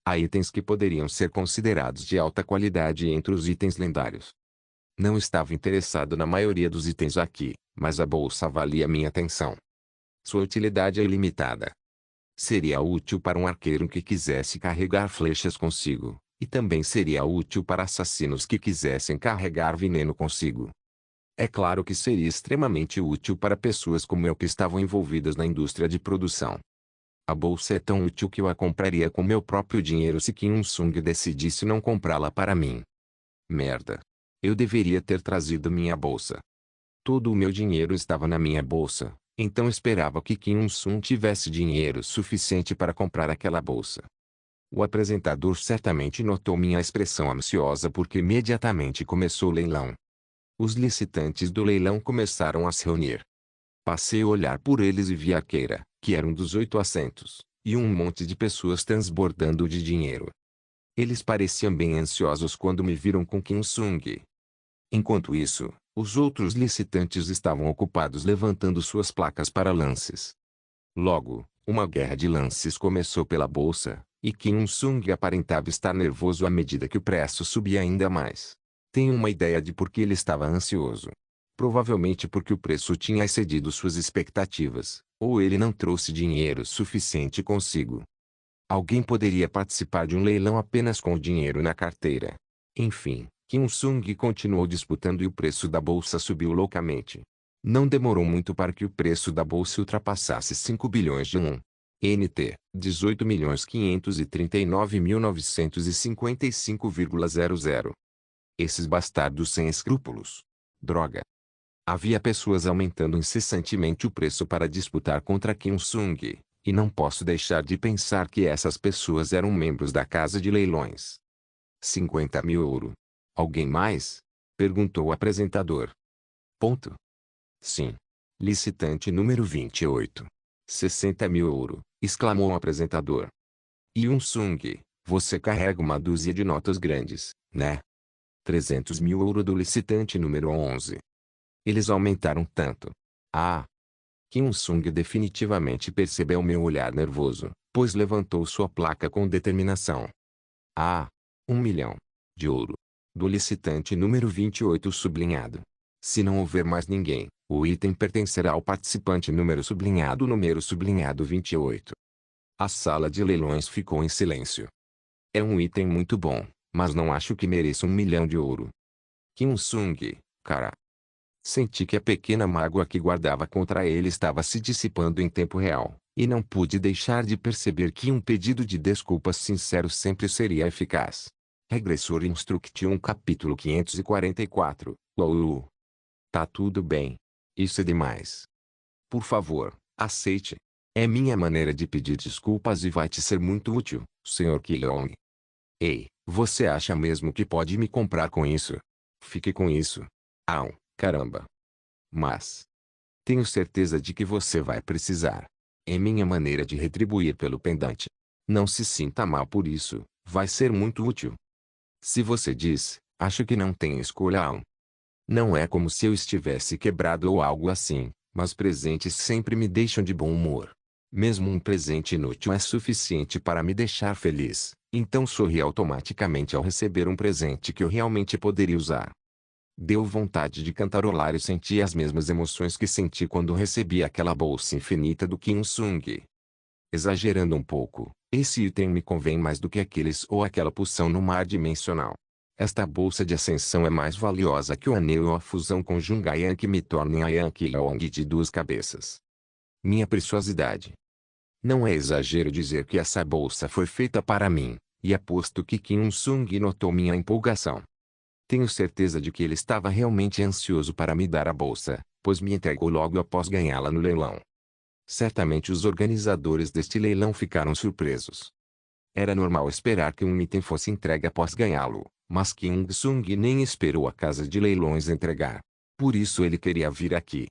Speaker 1: há itens que poderiam ser considerados de alta qualidade entre os itens lendários. Não estava interessado na maioria dos itens aqui, mas a bolsa valia minha atenção. Sua utilidade é ilimitada. Seria útil para um arqueiro que quisesse carregar flechas consigo, e também seria útil para assassinos que quisessem carregar veneno consigo. É claro que seria extremamente útil para pessoas como eu que estavam envolvidas na indústria de produção. A bolsa é tão útil que eu a compraria com meu próprio dinheiro se Kim Il-sung decidisse não comprá-la para mim. Merda. Eu deveria ter trazido minha bolsa. Todo o meu dinheiro estava na minha bolsa, então esperava que Kim Il-sung tivesse dinheiro suficiente para comprar aquela bolsa. O apresentador certamente notou minha expressão ansiosa porque imediatamente começou o leilão. Os licitantes do leilão começaram a se reunir. Passei a olhar por eles e vi a Keira, que era um dos 8 assentos, e um monte de pessoas transbordando de dinheiro. Eles pareciam bem ansiosos quando me viram com Kim Il-sung. Enquanto isso, os outros licitantes estavam ocupados levantando suas placas para lances. Logo, uma guerra de lances começou pela bolsa, e Kim Il-sung aparentava estar nervoso à medida que o preço subia ainda mais. Tenho uma ideia de por que ele estava ansioso. Provavelmente porque o preço tinha excedido suas expectativas, ou ele não trouxe dinheiro suficiente consigo. Alguém poderia participar de um leilão apenas com o dinheiro na carteira. Enfim, Kim Il-sung continuou disputando e o preço da bolsa subiu loucamente. Não demorou muito para que o preço da bolsa ultrapassasse 5 bilhões de NT, 18.539.955,00. Esses bastardos sem escrúpulos. Droga. Havia pessoas aumentando incessantemente o preço para disputar contra Kim Il-sung, e não posso deixar de pensar que essas pessoas eram membros da casa de leilões. 50 mil ouro. Alguém mais? Perguntou o apresentador. Ponto. Sim. Licitante número 28. 60 mil ouro, exclamou o apresentador. Il-sung, você carrega uma dúzia de notas grandes, né? 300 mil ouro do licitante número 11. Eles aumentaram tanto. Ah! Kim Il-sung definitivamente percebeu meu olhar nervoso, pois levantou sua placa com determinação. Ah! 1 milhão de ouro. Do licitante número 28 sublinhado. Se não houver mais ninguém, o item pertencerá ao participante número sublinhado 28. A sala de leilões ficou em silêncio. É um item muito bom, mas não acho que mereça 1 milhão de ouro. Kim Il-sung, cara. Senti que a pequena mágoa que guardava contra ele estava se dissipando em tempo real, e não pude deixar de perceber que um pedido de desculpas sincero sempre seria eficaz. Regressor Instruction capítulo 544, Laulu. Tá tudo bem. Isso é demais. Por favor, aceite. É minha maneira de pedir desculpas e vai te ser muito útil, Sr. Keelong. Ei, você acha mesmo que pode me comprar com isso? Fique com isso. Au, caramba. Mas tenho certeza de que você vai precisar. É minha maneira de retribuir pelo pendante. Não se sinta mal por isso, vai ser muito útil. Se você diz, acho que não tem escolha. Não é como se eu estivesse quebrado ou algo assim, mas presentes sempre me deixam de bom humor. Mesmo um presente inútil é suficiente para me deixar feliz, então sorri automaticamente ao receber um presente que eu realmente poderia usar. Deu vontade de cantarolar e senti as mesmas emoções que senti quando recebi aquela bolsa infinita do Kim Il-sung. Exagerando um pouco, esse item me convém mais do que aqueles ou aquela poção no mar dimensional. Esta bolsa de ascensão é mais valiosa que o anel ou a fusão com Jungayan que me tornem a Yankee Long de 2 cabeças. Minha preciosidade. Não é exagero dizer que essa bolsa foi feita para mim, e aposto que Kim Il-sung notou minha empolgação. Tenho certeza de que ele estava realmente ansioso para me dar a bolsa, pois me entregou logo após ganhá-la no leilão. Certamente os organizadores deste leilão ficaram surpresos. Era normal esperar que um item fosse entregue após ganhá-lo, mas Kim Il-sung nem esperou a casa de leilões entregar. Por isso ele queria vir aqui.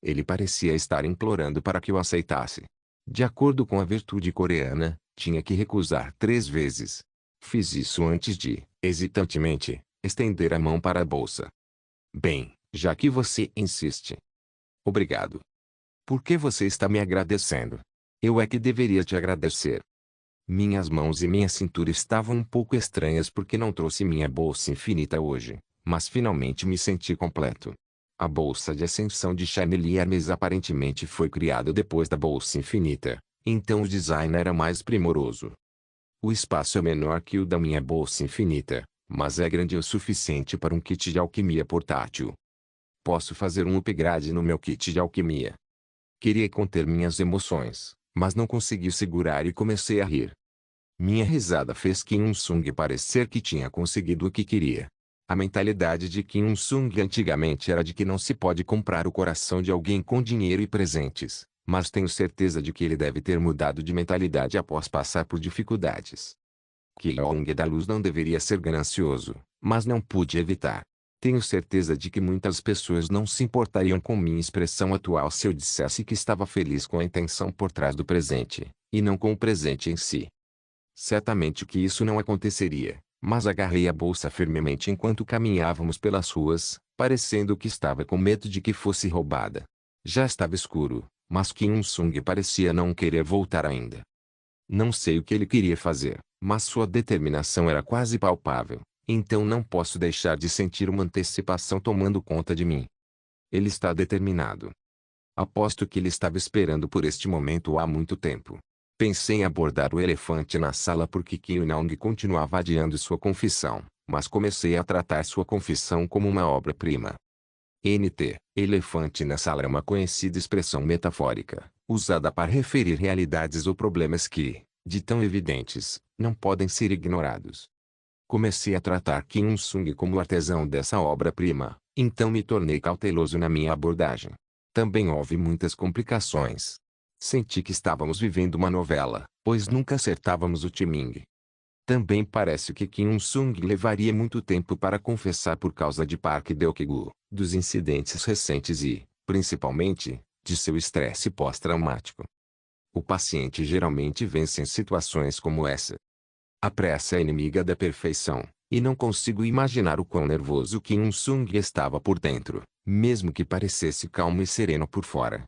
Speaker 1: Ele parecia estar implorando para que eu aceitasse. De acordo com a virtude coreana, tinha que recusar 3 vezes. Fiz isso antes de, hesitantemente, estender a mão para a bolsa. Bem, já que você insiste. Obrigado. Por que você está me agradecendo? Eu é que deveria te agradecer. Minhas mãos e minha cintura estavam um pouco estranhas porque não trouxe minha bolsa infinita hoje, mas finalmente me senti completo. A bolsa de ascensão de Chanel Hermes aparentemente foi criada depois da bolsa infinita, então o design era mais primoroso. O espaço é menor que o da minha bolsa infinita, mas é grande o suficiente para um kit de alquimia portátil. Posso fazer um upgrade no meu kit de alquimia. Queria conter minhas emoções, mas não consegui segurar e comecei a rir. Minha risada fez Kim Il-sung parecer que tinha conseguido o que queria. A mentalidade de Kim Il-sung antigamente era de que não se pode comprar o coração de alguém com dinheiro e presentes, mas tenho certeza de que ele deve ter mudado de mentalidade após passar por dificuldades. Kim Il-sung da luz não deveria ser ganancioso, mas não pude evitar. Tenho certeza de que muitas pessoas não se importariam com minha expressão atual se eu dissesse que estava feliz com a intenção por trás do presente, e não com o presente em si. Certamente que isso não aconteceria, mas agarrei a bolsa firmemente enquanto caminhávamos pelas ruas, parecendo que estava com medo de que fosse roubada. Já estava escuro, mas Kim Il-sung parecia não querer voltar ainda. Não sei o que ele queria fazer, mas sua determinação era quase palpável, então não posso deixar de sentir uma antecipação tomando conta de mim. Ele está determinado. Aposto que ele estava esperando por este momento há muito tempo. Pensei em abordar o elefante na sala porque Kim Il-sung continuava adiando sua confissão, mas comecei a tratar sua confissão como uma obra-prima. Elefante na sala é uma conhecida expressão metafórica, usada para referir realidades ou problemas que, de tão evidentes, não podem ser ignorados. Comecei a tratar Kim Il-sung como o artesão dessa obra-prima, então me tornei cauteloso na minha abordagem. Também houve muitas complicações. Senti que estávamos vivendo uma novela, pois nunca acertávamos o timing. Também parece que Kim Il-sung levaria muito tempo para confessar por causa de Park Deok-gu, dos incidentes recentes e, principalmente, de seu estresse pós-traumático. O paciente geralmente vence em situações como essa. A pressa é inimiga da perfeição, e não consigo imaginar o quão nervoso Kim Il-sung estava por dentro, mesmo que parecesse calmo e sereno por fora.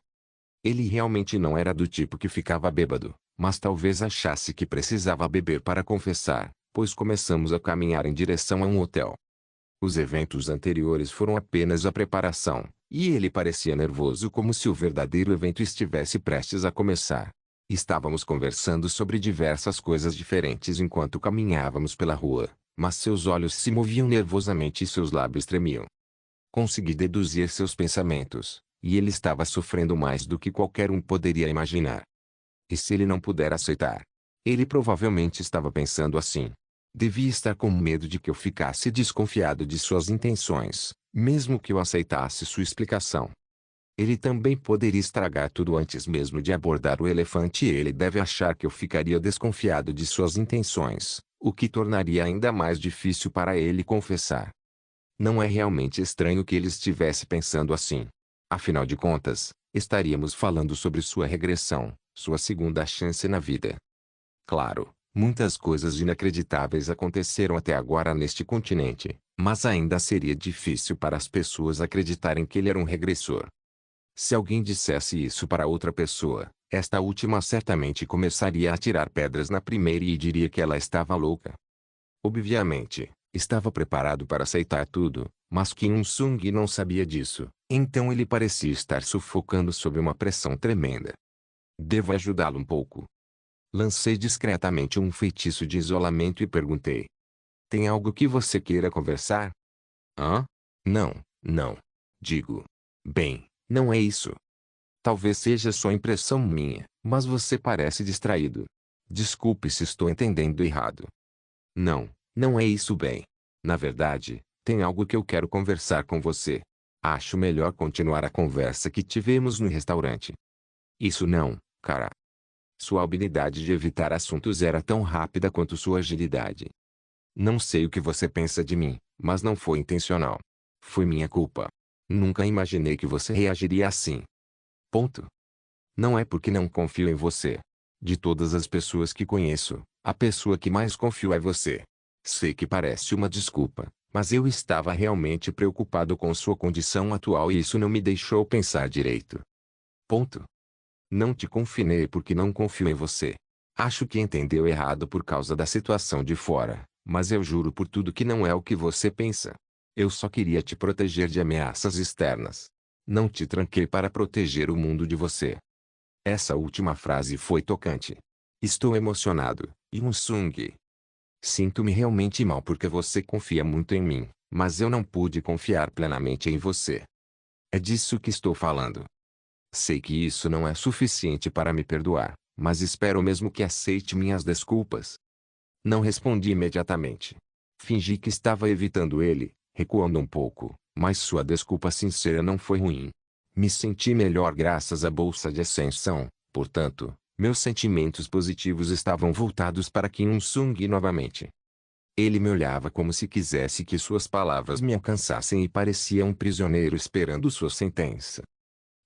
Speaker 1: Ele realmente não era do tipo que ficava bêbado, mas talvez achasse que precisava beber para confessar, pois começamos a caminhar em direção a um hotel. Os eventos anteriores foram apenas a preparação, e ele parecia nervoso como se o verdadeiro evento estivesse prestes a começar. Estávamos conversando sobre diversas coisas diferentes enquanto caminhávamos pela rua, mas seus olhos se moviam nervosamente e seus lábios tremiam. Consegui deduzir seus pensamentos, e ele estava sofrendo mais do que qualquer um poderia imaginar. E se ele não puder aceitar? Ele provavelmente estava pensando assim. Devia estar com medo de que eu ficasse desconfiado de suas intenções, mesmo que eu aceitasse sua explicação. Ele também poderia estragar tudo antes mesmo de abordar o elefante e ele deve achar que eu ficaria desconfiado de suas intenções, o que tornaria ainda mais difícil para ele confessar. Não é realmente estranho que ele estivesse pensando assim. Afinal de contas, estaríamos falando sobre sua regressão, sua segunda chance na vida. Claro, muitas coisas inacreditáveis aconteceram até agora neste continente, mas ainda seria difícil para as pessoas acreditarem que ele era um regressor. Se alguém dissesse isso para outra pessoa, esta última certamente começaria a atirar pedras na primeira e diria que ela estava louca. Obviamente, estava preparado para aceitar tudo, mas Kim Il-sung não sabia disso, então ele parecia estar sufocando sob uma pressão tremenda. Devo ajudá-lo um pouco. Lancei discretamente um feitiço de isolamento e perguntei. Tem algo que você queira conversar? Hã? Não, não. Digo. Bem, não é isso. Talvez seja só impressão minha, mas você parece distraído. Desculpe se estou entendendo errado. Não, não é isso bem. Na verdade, tem algo que eu quero conversar com você. Acho melhor continuar a conversa que tivemos no restaurante. Isso não, cara. Sua habilidade de evitar assuntos era tão rápida quanto sua agilidade. Não sei o que você pensa de mim, mas não foi intencional. Foi minha culpa. Nunca imaginei que você reagiria assim. Ponto. Não é porque não confio em você. De todas as pessoas que conheço, a pessoa que mais confio é você. Sei que parece uma desculpa, mas eu estava realmente preocupado com sua condição atual e isso não me deixou pensar direito. Ponto. Não te confinei porque não confio em você. Acho que entendeu errado por causa da situação de fora, mas eu juro por tudo que não é o que você pensa. Eu só queria te proteger de ameaças externas. Não te tranquei para proteger o mundo de você. Essa última frase foi tocante. Estou emocionado, Yoon-sung. Sinto-me realmente mal porque você confia muito em mim, mas eu não pude confiar plenamente em você. É disso que estou falando. Sei que isso não é suficiente para me perdoar, mas espero mesmo que aceite minhas desculpas. Não respondi imediatamente. Fingi que estava evitando ele, recuando um pouco, mas sua desculpa sincera não foi ruim. Me senti melhor graças à bolsa de ascensão, portanto, meus sentimentos positivos estavam voltados para Kim Il-sung novamente. Ele me olhava como se quisesse que suas palavras me alcançassem e parecia um prisioneiro esperando sua sentença.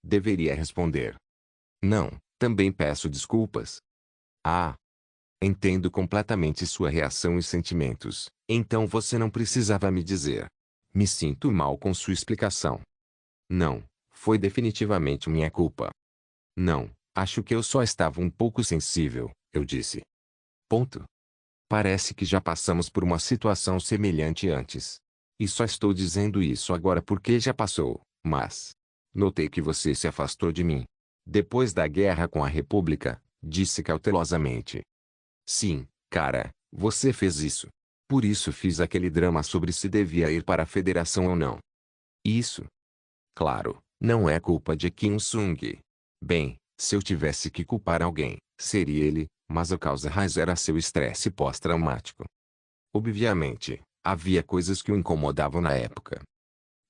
Speaker 1: Deveria responder: não, também peço desculpas. Ah, entendo completamente sua reação e sentimentos, então você não precisava me dizer. Me sinto mal com sua explicação. Não, foi definitivamente minha culpa. Não, acho que eu só estava um pouco sensível, eu disse. Ponto. Parece que já passamos por uma situação semelhante antes. E só estou dizendo isso agora porque já passou, mas notei que você se afastou de mim. Depois da guerra com a República, disse cautelosamente. Sim, cara, você fez isso. Por isso fiz aquele drama sobre se devia ir para a federação ou não. Isso, claro, não é culpa de Kim Il-sung. Bem, se eu tivesse que culpar alguém, seria ele, mas a causa raiz era seu estresse pós-traumático. Obviamente, havia coisas que o incomodavam na época.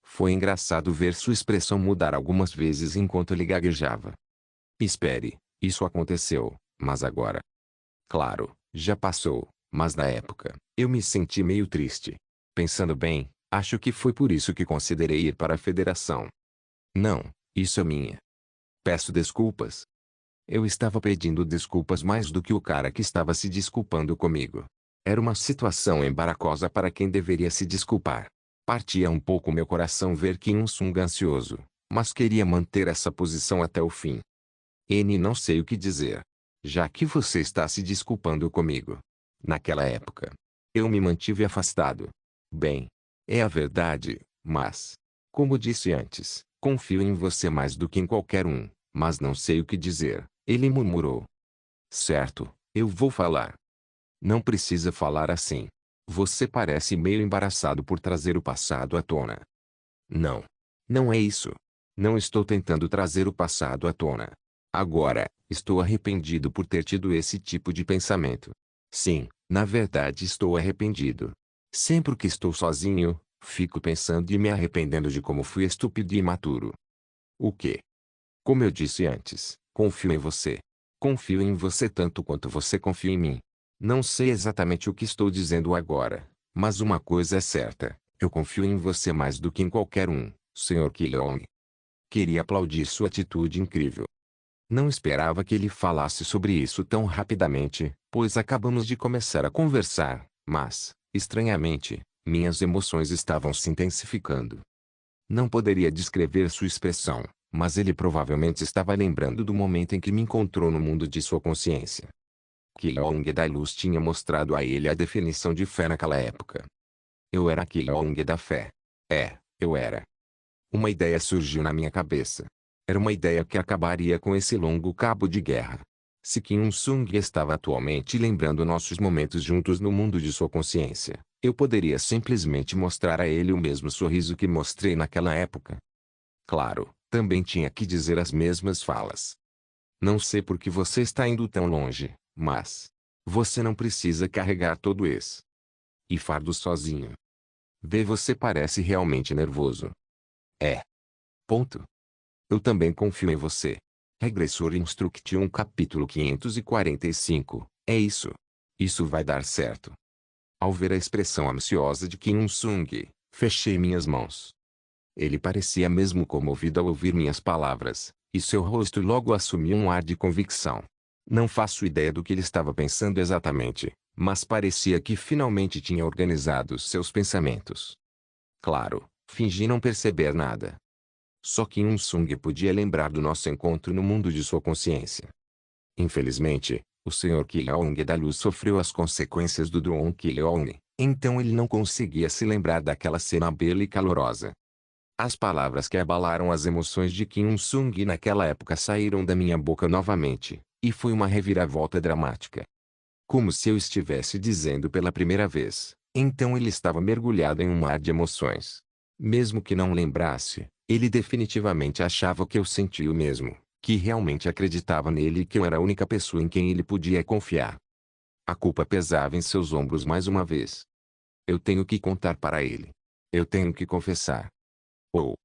Speaker 1: Foi engraçado ver sua expressão mudar algumas vezes enquanto ele gaguejava. Espere, isso aconteceu, mas agora? Claro, já passou, mas na época, eu me senti meio triste. Pensando bem, acho que foi por isso que considerei ir para a federação. Não, isso é minha. Peço desculpas. Eu estava pedindo desculpas mais do que o cara que estava se desculpando comigo. Era uma situação embaraçosa para quem deveria se desculpar. Partia um pouco meu coração ver Kim Il-sung ansioso, mas queria manter essa posição até o fim. Não sei o que dizer. Já que você está se desculpando comigo. Naquela época, eu me mantive afastado. Bem, é a verdade, mas, como disse antes, confio em você mais do que em qualquer um, mas não sei o que dizer, ele murmurou. Certo, eu vou falar. Não precisa falar assim. Você parece meio embaraçado por trazer o passado à tona. Não. Não é isso. Não estou tentando trazer o passado à tona. Agora, estou arrependido por ter tido esse tipo de pensamento. Sim, na verdade estou arrependido. Sempre que estou sozinho, fico pensando e me arrependendo de como fui estúpido e imaturo. O quê? Como eu disse antes, confio em você. Confio em você tanto quanto você confia em mim. Não sei exatamente o que estou dizendo agora, mas uma coisa é certa, eu confio em você mais do que em qualquer um, Sr. Kilong. Queria aplaudir sua atitude incrível. Não esperava que ele falasse sobre isso tão rapidamente, pois acabamos de começar a conversar, mas, estranhamente, minhas emoções estavam se intensificando. Não poderia descrever sua expressão, mas ele provavelmente estava lembrando do momento em que me encontrou no mundo de sua consciência. Kilong da Luz tinha mostrado a ele a definição de fé naquela época. Eu era Kilong da fé. Eu era. Uma ideia surgiu na minha cabeça. Era uma ideia que acabaria com esse longo cabo de guerra. Se Kim Il-sung estava atualmente lembrando nossos momentos juntos no mundo de sua consciência, eu poderia simplesmente mostrar a ele o mesmo sorriso que mostrei naquela época. Claro, também tinha que dizer as mesmas falas. Não sei por que você está indo tão longe, mas você não precisa carregar todo esse fardo sozinho. Você parece realmente nervoso. Ponto. Eu também confio em você. Regressor Instruction capítulo 545. É isso. Isso vai dar certo. Ao ver a expressão ansiosa de Kim Il-sung, fechei minhas mãos. Ele parecia mesmo comovido ao ouvir minhas palavras, E seu rosto logo assumiu um ar de convicção. Não faço ideia do que ele estava pensando exatamente, mas parecia que finalmente tinha organizado seus pensamentos. Claro, fingi não perceber nada. Só Kim Il-sung podia lembrar do nosso encontro no mundo de sua consciência. Infelizmente, o Sr. Ki-leong da Luz sofreu as consequências do Dron Ki-leong, então ele não conseguia se lembrar daquela cena bela e calorosa. As palavras que abalaram as emoções de Kim Il-sung naquela época saíram da minha boca novamente, e foi uma reviravolta dramática. Como se eu estivesse dizendo pela primeira vez, então ele estava mergulhado em um mar de emoções. Mesmo que não lembrasse, ele definitivamente achava que eu sentia o mesmo, que realmente acreditava nele e que eu era a única pessoa em quem ele podia confiar. A culpa pesava em seus ombros mais uma vez. Eu tenho que contar para ele. Eu tenho que confessar. Ou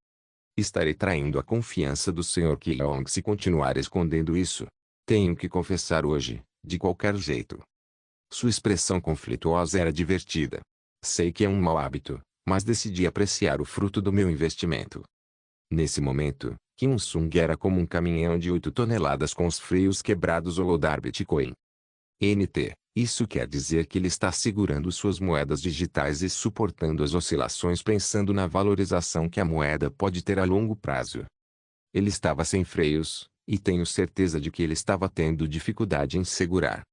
Speaker 1: estarei traindo a confiança do Sr. Ki-leong se continuar escondendo isso. Tenho que confessar hoje, de qualquer jeito. Sua expressão conflituosa era divertida. Sei que é um mau hábito, mas decidi apreciar o fruto do meu investimento. Nesse momento, Kim Il-sung era como um caminhão de 8 toneladas com os freios quebrados ou lodar Bitcoin. Isso quer dizer que ele está segurando suas moedas digitais e suportando as oscilações pensando na valorização que a moeda pode ter a longo prazo. Ele estava sem freios, e tenho certeza de que ele estava tendo dificuldade em segurar.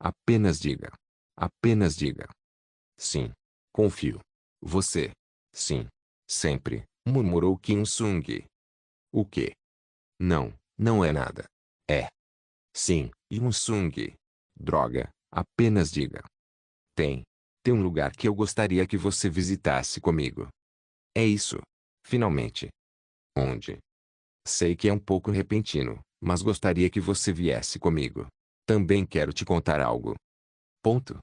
Speaker 1: Apenas diga. Apenas diga. Sim. Confio. Você. Sim. Sempre, murmurou Kim Il-sung. O quê? Não, não é nada. É. Sim, Il-sung. Droga, apenas diga. Tem um lugar que eu gostaria que você visitasse comigo. É isso. Finalmente. Onde? Sei que é um pouco repentino, mas gostaria que você viesse comigo. Também quero te contar algo. Ponto.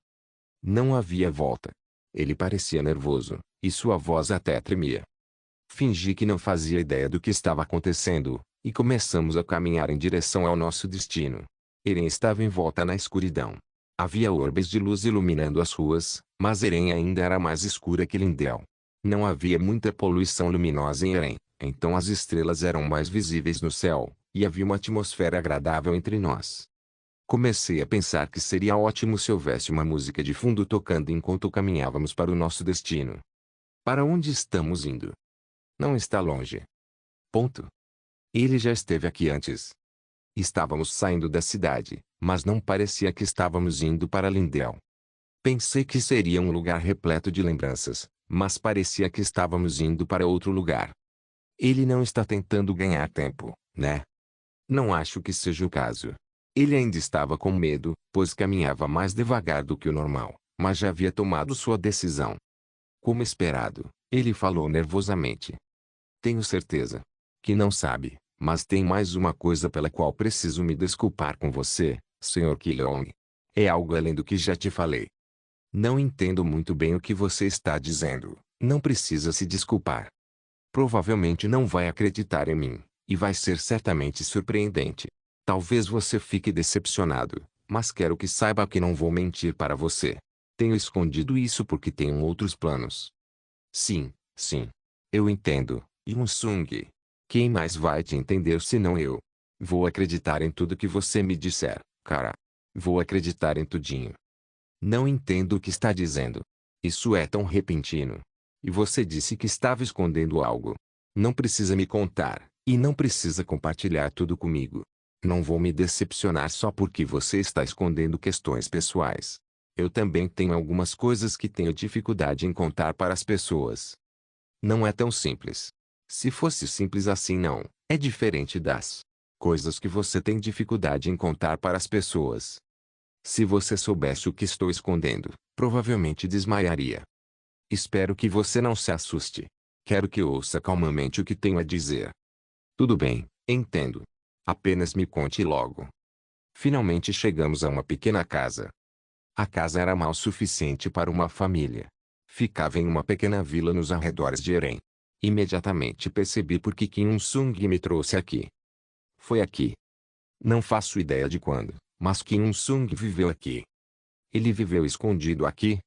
Speaker 1: Não havia volta. Ele parecia nervoso, e sua voz até tremia. Fingi que não fazia ideia do que estava acontecendo, e começamos a caminhar em direção ao nosso destino. Eren estava envolta na escuridão. Havia orbes de luz iluminando as ruas, mas Eren ainda era mais escura que Lindell. Não havia muita poluição luminosa em Eren, então as estrelas eram mais visíveis no céu, e havia uma atmosfera agradável entre nós. Comecei a pensar que seria ótimo se houvesse uma música de fundo tocando enquanto caminhávamos para o nosso destino. Para onde estamos indo? Não está longe. Ponto. Ele já esteve aqui antes. Estávamos saindo da cidade, mas não parecia que estávamos indo para Lindell. Pensei que seria um lugar repleto de lembranças, mas parecia que estávamos indo para outro lugar. Ele não está tentando ganhar tempo, né? Não acho que seja o caso. Ele ainda estava com medo, pois caminhava mais devagar do que o normal, mas já havia tomado sua decisão. Como esperado, ele falou nervosamente. Tenho certeza que não sabe, mas tem mais uma coisa pela qual preciso me desculpar com você, Sr. Ki-leong. É algo além do que já te falei. Não entendo muito bem o que você está dizendo. Não precisa se desculpar. Provavelmente não vai acreditar em mim, e vai ser certamente surpreendente. Talvez você fique decepcionado, mas quero que saiba que não vou mentir para você. Tenho escondido isso porque tenho outros planos. Sim, sim. Eu entendo, Il-sung. Quem mais vai te entender senão eu? Vou acreditar em tudo que você me disser, cara. Vou acreditar em tudinho. Não entendo o que está dizendo. Isso é tão repentino. E você disse que estava escondendo algo. Não precisa me contar, e não precisa compartilhar tudo comigo. Não vou me decepcionar só porque você está escondendo questões pessoais. Eu também tenho algumas coisas que tenho dificuldade em contar para as pessoas. Não é tão simples. Se fosse simples assim não, é diferente das coisas que você tem dificuldade em contar para as pessoas. Se você soubesse o que estou escondendo, provavelmente desmaiaria. Espero que você não se assuste. Quero que ouça calmamente o que tenho a dizer. Tudo bem, entendo. Apenas me conte logo. Finalmente chegamos a uma pequena casa. A casa era mal suficiente para uma família. Ficava em uma pequena vila nos arredores de Eren. Imediatamente percebi por que Kim Il-sung me trouxe aqui. Foi aqui. Não faço ideia de quando, mas Kim Il-sung viveu aqui. Ele viveu escondido aqui?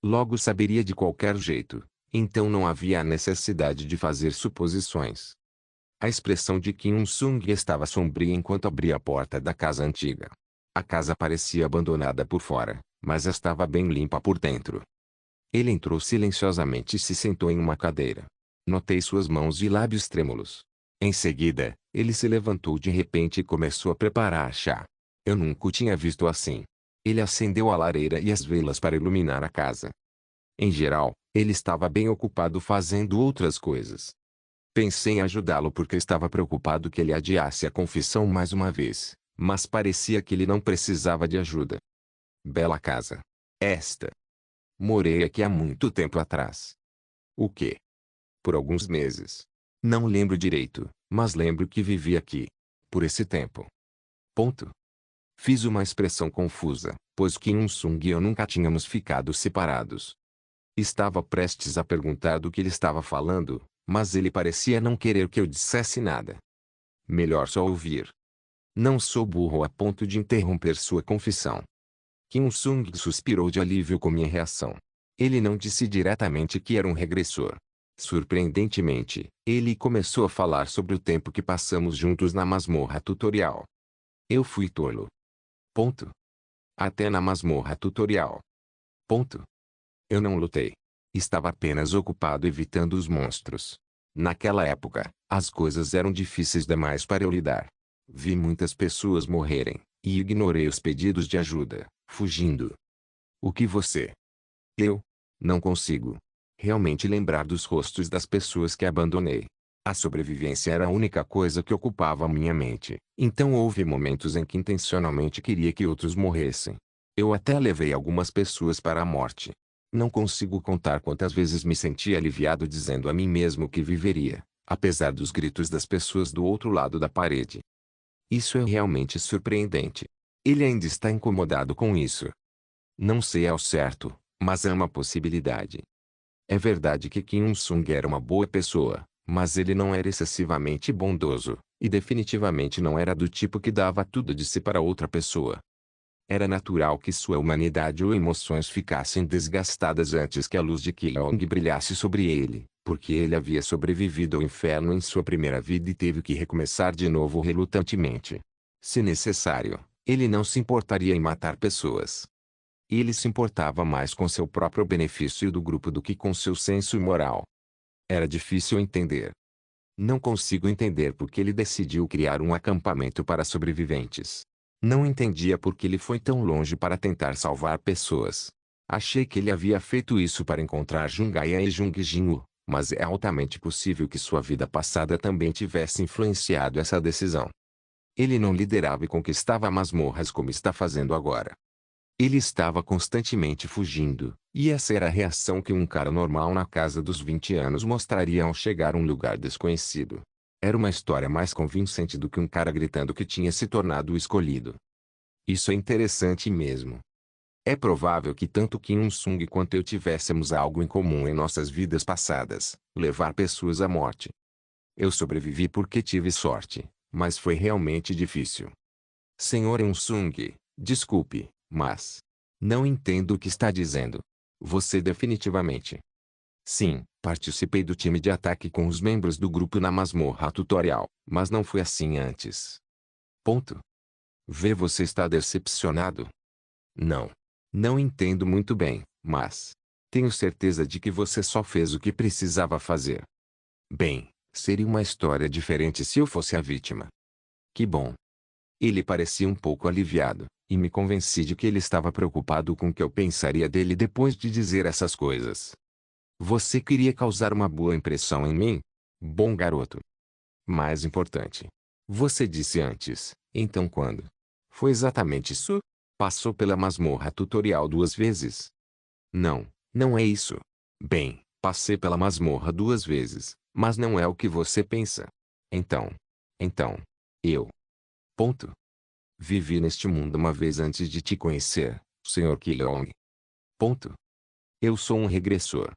Speaker 1: Logo saberia de qualquer jeito, então não havia a necessidade de fazer suposições. A expressão de Kim Il-sung estava sombria enquanto abria a porta da casa antiga. A casa parecia abandonada por fora, mas estava bem limpa por dentro. Ele entrou silenciosamente e se sentou em uma cadeira. Notei suas mãos e lábios trêmulos. Em seguida, ele se levantou de repente e começou a preparar chá. Eu nunca o tinha visto assim. Ele acendeu a lareira e as velas para iluminar a casa. Em geral, ele estava bem ocupado fazendo outras coisas. Pensei em ajudá-lo porque estava preocupado que ele adiasse a confissão mais uma vez, mas parecia que ele não precisava de ajuda. Bela casa. Esta. Morei aqui há muito tempo atrás. O quê? Por alguns meses. Não lembro direito, mas lembro que vivi aqui. Por esse tempo. Ponto. Fiz uma expressão confusa, pois Kim Il-sung e eu nunca tínhamos ficado separados. Estava prestes a perguntar do que ele estava falando, mas ele parecia não querer que eu dissesse nada. Melhor só ouvir. Não sou burro a ponto de interromper sua confissão. Kim Il-sung suspirou de alívio com minha reação. Ele não disse diretamente que era um regressor. Surpreendentemente, ele começou a falar sobre o tempo que passamos juntos na masmorra tutorial. Eu fui tolo. Ponto. Até na masmorra tutorial. Ponto. Eu não lutei. Estava apenas ocupado evitando os monstros. Naquela época, as coisas eram difíceis demais para eu lidar. Vi muitas pessoas morrerem, e ignorei os pedidos de ajuda, fugindo. O que você? Eu? Não consigo realmente lembrar dos rostos das pessoas que abandonei. A sobrevivência era a única coisa que ocupava minha mente, então houve momentos em que intencionalmente queria que outros morressem. Eu até levei algumas pessoas para a morte. Não consigo contar quantas vezes me senti aliviado dizendo a mim mesmo que viveria, apesar dos gritos das pessoas do outro lado da parede. Isso é realmente surpreendente. Ele ainda está incomodado com isso. Não sei ao certo, mas é uma possibilidade. É verdade que Kim Il-sung era uma boa pessoa, mas ele não era excessivamente bondoso, e definitivamente não era do tipo que dava tudo de si para outra pessoa. Era natural que sua humanidade ou emoções ficassem desgastadas antes que a luz de Kilong brilhasse sobre ele, porque ele havia sobrevivido ao inferno em sua primeira vida e teve que recomeçar de novo relutantemente. Se necessário, ele não se importaria em matar pessoas. Ele se importava mais com seu próprio benefício e do grupo do que com seu senso moral. Era difícil entender. Não consigo entender por que ele decidiu criar um acampamento para sobreviventes. Não entendia por que ele foi tão longe para tentar salvar pessoas. Achei que ele havia feito isso para encontrar Jungaya e Jungjinho, mas é altamente possível que sua vida passada também tivesse influenciado essa decisão. Ele não liderava e conquistava masmorras como está fazendo agora. Ele estava constantemente fugindo, e essa era a reação que um cara normal na casa dos 20 anos mostraria ao chegar a um lugar desconhecido. Era uma história mais convincente do que um cara gritando que tinha se tornado o escolhido. Isso é interessante mesmo. É provável que tanto Kim Il-sung quanto eu tivéssemos algo em comum em nossas vidas passadas, levar pessoas à morte. Eu sobrevivi porque tive sorte, mas foi realmente difícil. Senhor Il-sung, desculpe, mas não entendo o que está dizendo. Você definitivamente. Sim, participei do time de ataque com os membros do grupo na masmorra tutorial, mas não foi assim antes. Ponto. Vê, você está decepcionado? Não. Não entendo muito bem, mas tenho certeza de que você só fez o que precisava fazer. Bem, seria uma história diferente se eu fosse a vítima. Que bom. Ele parecia um pouco aliviado, e me convenci de que ele estava preocupado com o que eu pensaria dele depois de dizer essas coisas. Você queria causar uma boa impressão em mim? Bom garoto. Mais importante. Você disse antes, então quando? Foi exatamente isso? Passou pela masmorra tutorial 2 vezes? Não, não é isso. Bem, passei pela masmorra 2 vezes, mas não é o que você pensa. Então, eu. Ponto. Vivi neste mundo uma vez antes de te conhecer, Sr. Kilong. Ponto. Eu sou um regressor.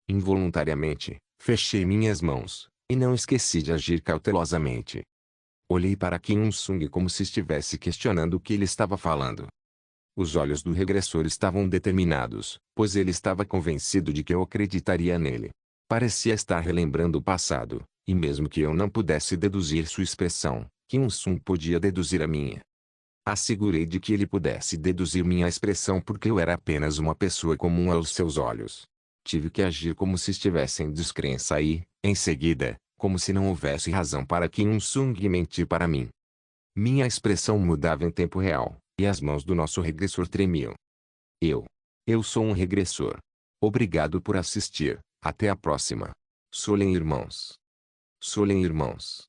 Speaker 1: Involuntariamente, fechei minhas mãos, e não esqueci de agir cautelosamente. Olhei para Kim Il-sung como se estivesse questionando o que ele estava falando. Os olhos do regressor estavam determinados, pois ele estava convencido de que eu acreditaria nele. Parecia estar relembrando o passado, E mesmo que eu não pudesse deduzir sua expressão, Kim-Sung podia deduzir a minha. Assegurei de que ele pudesse deduzir minha expressão porque eu era apenas uma pessoa comum aos seus olhos. Tive que agir como se estivesse em descrença e, em seguida, como se não houvesse razão para Kim-Sung mentir para mim. Minha expressão mudava em tempo real, e as mãos do nosso regressor tremiam. Eu. Eu sou um regressor. Obrigado por assistir. Até a próxima. Solen irmãos. Solen irmãos.